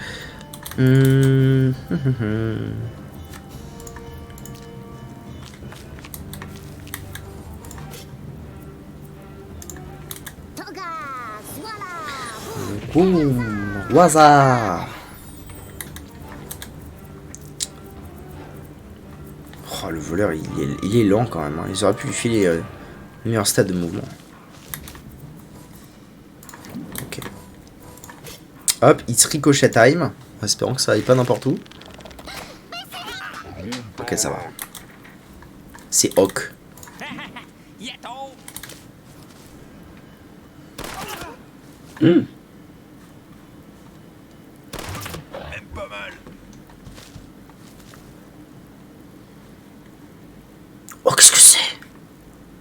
Speaker 1: Ouh, hasard. Oh, le voleur, il est lent quand même. Hein. Ils auraient pu lui filer le meilleur stade de mouvement. Ok. Hop, il se ricochet time. En espérant que ça aille pas n'importe où. Ok, ça va. C'est Hawk. Oh, qu'est-ce que c'est?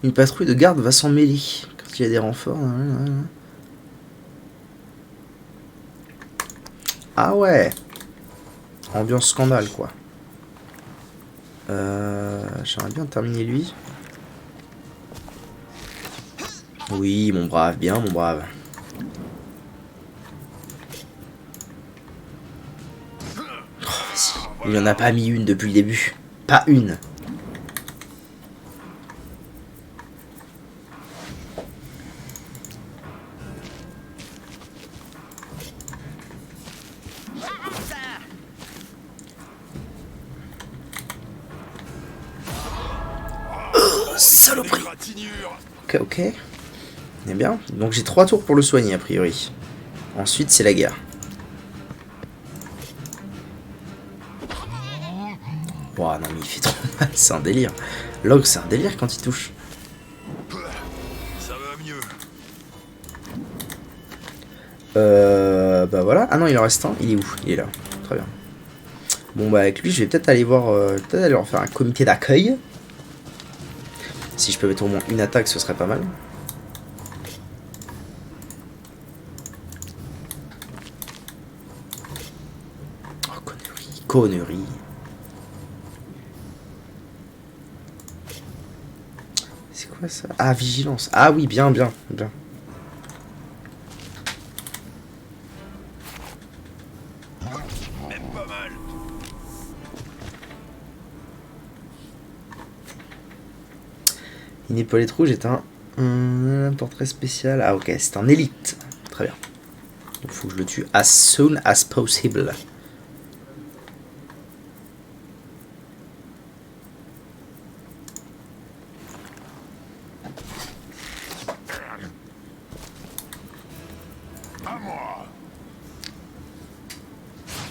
Speaker 1: Une patrouille de garde va s'en mêler quand il y a des renforts. Ah ouais. Ambiance scandale, quoi. J'aimerais bien terminer lui. Oui, mon brave, bien, mon brave. Oh, vas-y. Il n'y en a pas mis une depuis le début. Pas une. Saloperie. Ok, ok. On est bien. Donc j'ai 3 tours pour le soigner a priori. Ensuite c'est la guerre. Ouah, non mais il fait trop mal, c'est un délire. Log c'est un délire quand il touche.
Speaker 2: Ça va mieux.
Speaker 1: Bah voilà. Ah non, il en reste un. Il est où? Il est là. Très bien. Bon bah avec lui je vais peut-être aller voir, peut-être aller leur faire un comité d'accueil. Si je peux mettre au moins une attaque, ce serait pas mal. Oh, connerie, connerie. C'est quoi ça? Ah, vigilance. Ah oui, bien, bien, bien.
Speaker 2: Même pas mal.
Speaker 1: Une épaulette rouge est un portrait spécial. Ah ok, c'est un élite. Très bien. Il faut que je le tue as soon as possible.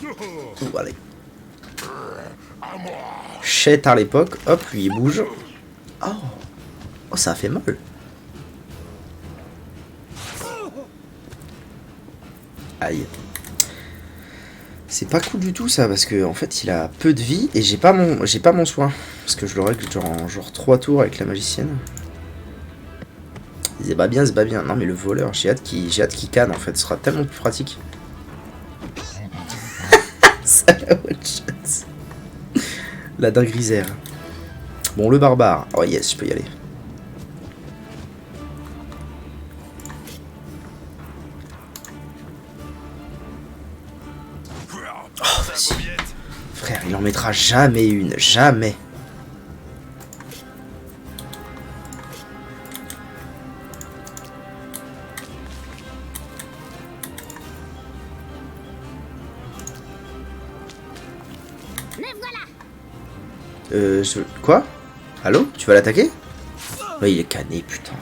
Speaker 2: Oh,
Speaker 1: Oh, allez. Chet à l'époque. Hop, lui il bouge. Oh. Oh, ça a fait mal. Aïe. C'est pas cool du tout ça parce que en fait il a peu de vie et j'ai pas mon soin. Parce que je le règle genre 3 tours avec la magicienne. C'est pas bien, c'est pas bien. Non mais le voleur, j'ai hâte qu'il canne en fait, ce sera tellement plus pratique. Ça la one shot. La dinguerisère. Bon le barbare. Oh yes, je peux y aller. Oh vas-y. Frère, il en mettra jamais une, jamais. Quoi? Allô? Tu vas l'attaquer? Ouais, il est cané, putain.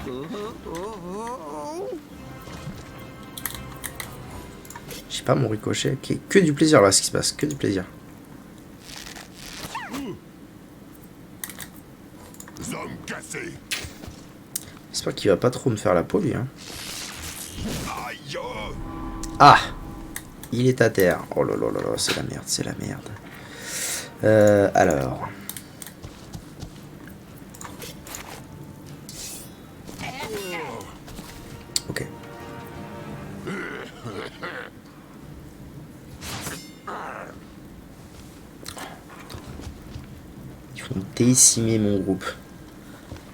Speaker 1: J'ai pas mon ricochet. Okay. Que du plaisir là, ce qui se passe. Que du plaisir. J'espère qu'il va pas trop me faire la peau, lui. Hein. Ah! Il est à terre. Oh là là là là, c'est la merde, c'est la merde. Alors... Ok. Ils vont décimer mon groupe.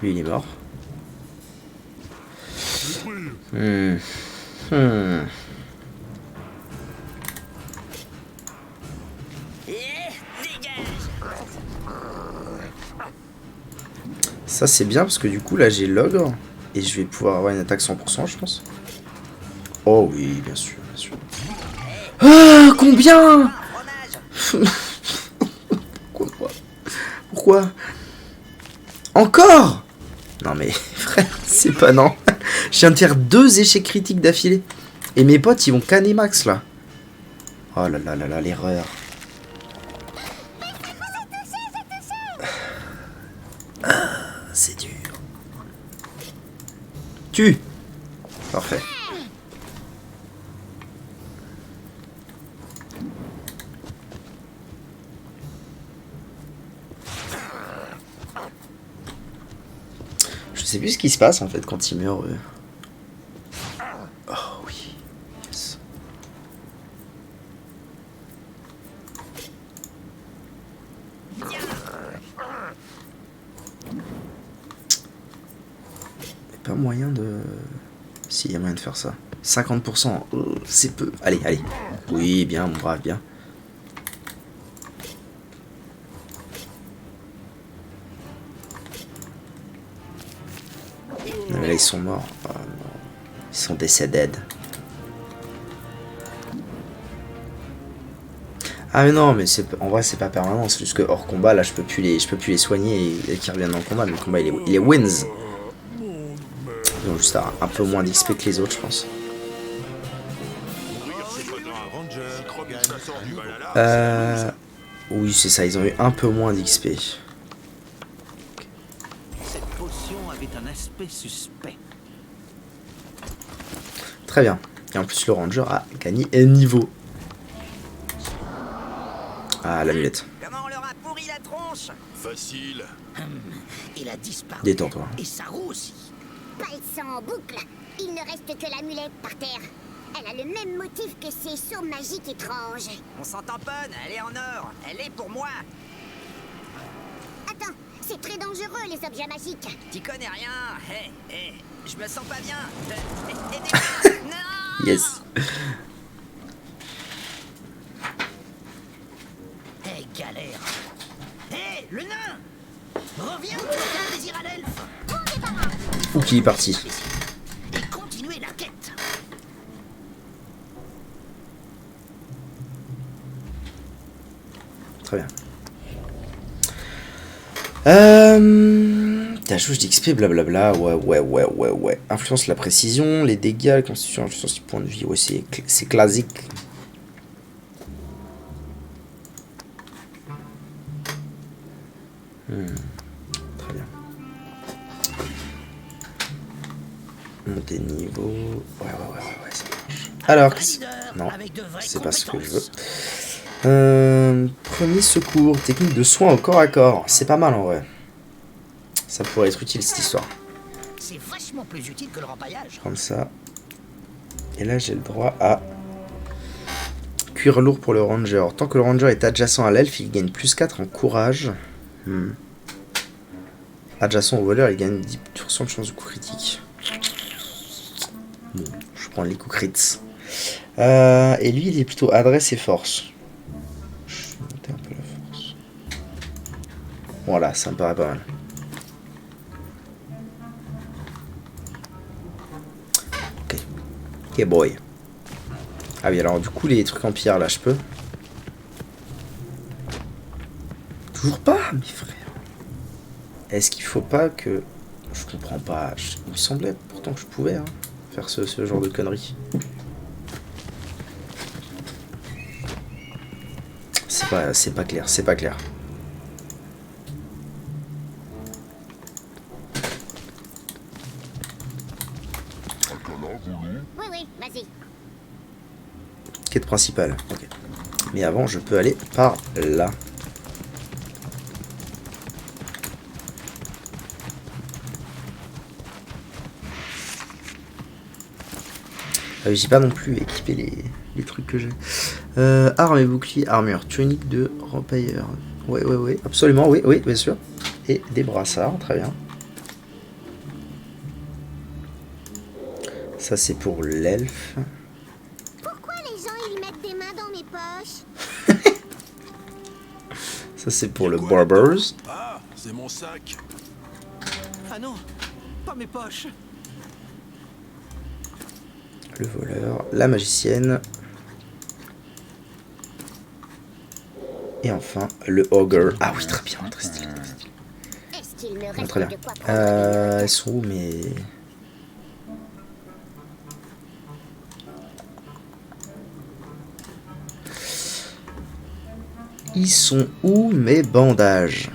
Speaker 1: Lui, il est mort. Ça c'est bien parce que du coup là j'ai l'ogre et je vais pouvoir avoir une attaque 100% je pense. Oh oui bien sûr, bien sûr. Ah combien? Pourquoi? Encore? Non mais frère c'est pas non. Je viens de faire 2 échecs critiques d'affilée. Et mes potes ils vont canner max là. Oh là là là là l'erreur. C'est dur. Tue. Parfait. Je sais plus ce qui se passe en fait quand il meurt. Oh oui. Yes. Pas moyen de... S'il y a moyen de faire ça. 50%, c'est peu. Allez, allez. Oui, bien, mon brave, bien. Non, mais là, ils sont morts. Oh, non. Ils sont décédés. Ah mais non, mais en vrai c'est pas permanent, c'est juste que hors combat là je peux plus les soigner et qu'ils reviennent dans le combat, mais le combat il est wins. Ils ont juste un peu moins d'XP que les autres, je pense. Oui, c'est ça, ils ont eu un peu moins d'XP.
Speaker 3: Cette potion avait un aspect suspect.
Speaker 1: Très bien. Et en plus, le ranger a gagné un niveau. Ah, l'amulette.
Speaker 6: Comment on leur a pourri la tronche?
Speaker 2: Facile.
Speaker 4: Il a disparu.
Speaker 1: Détends-toi.
Speaker 4: Et sa roue aussi.
Speaker 5: Pas de sang en boucle. Il ne reste que l'amulette par terre. Elle a le même motif que ces sauts magiques étranges.
Speaker 6: On s'en tamponne, elle est en or, elle est pour moi.
Speaker 5: Attends, c'est très dangereux les objets magiques.
Speaker 6: T'y connais rien. Hé, je me sens pas bien. Aidez-moi. Non.
Speaker 1: Yes.
Speaker 4: Hé, galère. Hé, le nain. Reviens, tu vas faire plaisir à l'elfe.
Speaker 1: Ou qui est parti.
Speaker 4: Et continuez la quête.
Speaker 1: Très bien. Ta jauge d'XP, blablabla. Ouais. Influence la précision, les dégâts, la constitution, influence du point de vie. Ouais, c'est classique. Très bien. Monter de niveau. Ouais, ça marche. Alors, non, c'est pas ce que je veux. Premier secours, technique de soin au corps à corps. C'est pas mal en vrai. Ça pourrait être utile cette histoire.
Speaker 4: C'est vachement plus utile que le rempaillage.
Speaker 1: Comme ça. Et là, j'ai le droit à cuir lourd pour le ranger. Tant que le ranger est adjacent à l'elfe, il gagne plus 4 en courage. Adjacent au voleur, il gagne 10% de chance de coup critique. Bon, je prends les coups crits. Et lui, il est plutôt adresse et force. Je vais monter un peu la force. Voilà, ça me paraît pas mal. Ok. Ok, boy. Ah oui, alors du coup, les trucs en pierre, là, je peux. Toujours pas, mes frères. Est-ce qu'il faut pas que... Je comprends pas. Il me semblait pourtant que je pouvais faire ce genre de conneries. C'est pas clair, c'est pas clair.
Speaker 5: Oui, vas-y.
Speaker 1: Quête principale, ok. Mais avant, je peux aller par là. J'ai pas non plus équipé les trucs que j'ai. Armes et boucliers, armure, tunique de repailleur. Ouais, absolument, oui, bien sûr. Et des brassards, très bien. Ça, c'est pour l'elfe.
Speaker 5: Pourquoi les gens ils mettent des mains dans mes poches?
Speaker 1: Ça, c'est pour le barbers.
Speaker 2: Ah, c'est mon sac.
Speaker 3: Ah non, pas mes poches.
Speaker 1: Le voleur, la magicienne. Et enfin, le ogre. Ah oui, très bien, très stylé.
Speaker 5: Est-ce qu'il me
Speaker 1: Ah,
Speaker 5: reste
Speaker 1: très bien.
Speaker 5: de quoi prendre
Speaker 1: Elles sont où mes... Ils sont où mes bandages?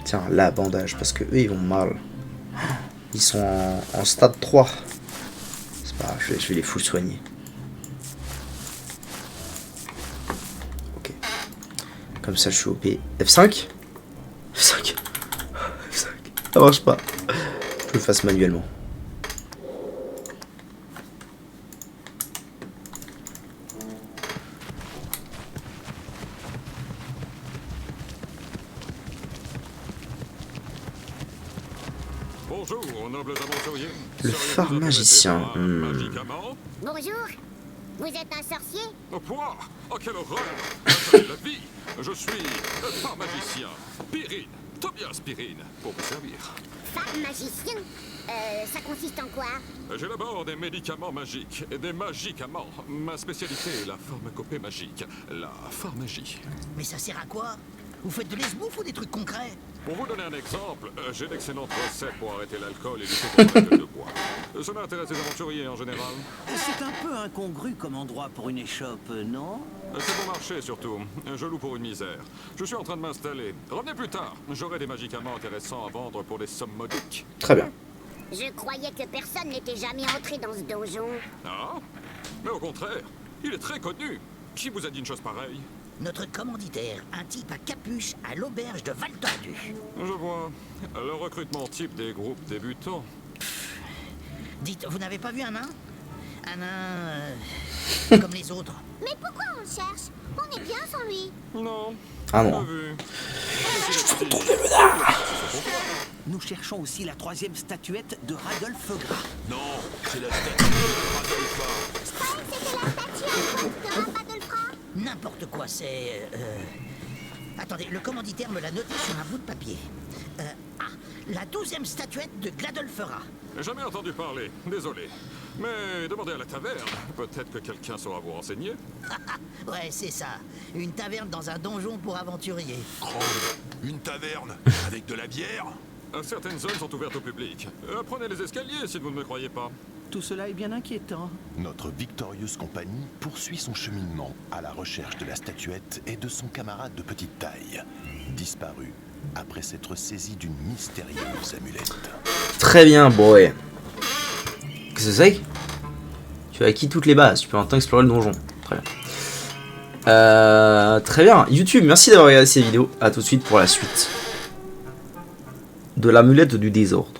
Speaker 1: Tiens, là, bandage, parce que eux, ils vont mal. Ils sont en stade 3. C'est pas grave, je vais les full soigner. Ok. Comme ça, je suis OP. F5 F5 F5. Ça marche pas. Je le fasse manuellement.
Speaker 8: Bonjour, nobles aventuriers.
Speaker 1: Le phare magicien.
Speaker 5: Bonjour. Vous êtes un sorcier?
Speaker 8: Oh, quoi? Oh, quelle horreur! La vie! Je suis le phare magicien. Pyrrhine. Tobias Pyrrhine, pour vous servir.
Speaker 5: Phare magicien? Ça consiste en quoi?
Speaker 8: J'élabore des médicaments magiques et des magicaments. Ma spécialité est la pharmacopée magique, la pharmagie.
Speaker 4: Mais ça sert à quoi? Vous faites de l'esbouffe ou des trucs concrets?
Speaker 8: Pour vous donner un exemple, j'ai d'excellentes recettes pour arrêter l'alcool et lutter contre la gueule de bois. Cela intéresse les aventuriers en général.
Speaker 3: C'est un peu incongru comme endroit pour une échoppe, non?
Speaker 8: C'est bon marché surtout. Je loue pour une misère. Je suis en train de m'installer. Revenez plus tard. J'aurai des médicaments intéressants à vendre pour des sommes modiques.
Speaker 1: Très bien.
Speaker 5: Je croyais que personne n'était jamais entré dans ce donjon.
Speaker 8: Ah? Mais au contraire, il est très connu. Qui vous a dit une chose pareille?
Speaker 4: Notre commanditaire, un type à capuche à l'auberge de Val-Tordu.
Speaker 8: Je vois. Le recrutement type des groupes débutants.
Speaker 4: Dites, vous n'avez pas vu un nain? Un nain... comme les autres.
Speaker 5: Mais pourquoi on le cherche? On est bien sans lui.
Speaker 8: Non.
Speaker 1: Ah
Speaker 8: Pas
Speaker 1: non.
Speaker 8: vu.
Speaker 3: Nous cherchons aussi la 3e statuette de Radolphe Gras.
Speaker 2: Non, c'est la statue de Radolphe.
Speaker 5: Je croyais que c'était la statue à de Radolfra.
Speaker 4: N'importe quoi, c'est... Attendez, le commanditaire me l'a noté sur un bout de papier. La 12e statuette de Gladolfera.
Speaker 8: Jamais entendu parler. Désolé. Mais demandez à la taverne. Peut-être que quelqu'un saura vous renseigner.
Speaker 4: Ouais, c'est ça. Une taverne dans un donjon pour aventuriers.
Speaker 2: Une taverne avec de la bière?
Speaker 8: Certaines zones sont ouvertes au public. Prenez les escaliers si vous ne me croyez pas.
Speaker 3: Tout cela est bien inquiétant.
Speaker 2: Notre victorieuse compagnie poursuit son cheminement à la recherche de la statuette et de son camarade de petite taille, disparu après s'être saisi d'une mystérieuse amulette.
Speaker 1: Très bien, boy. Qu'est-ce que c'est? Tu as acquis toutes les bases, tu peux maintenant explorer le donjon. Très bien. Très bien. YouTube, merci d'avoir regardé cette vidéo. A tout de suite pour la suite de l'amulette du désordre.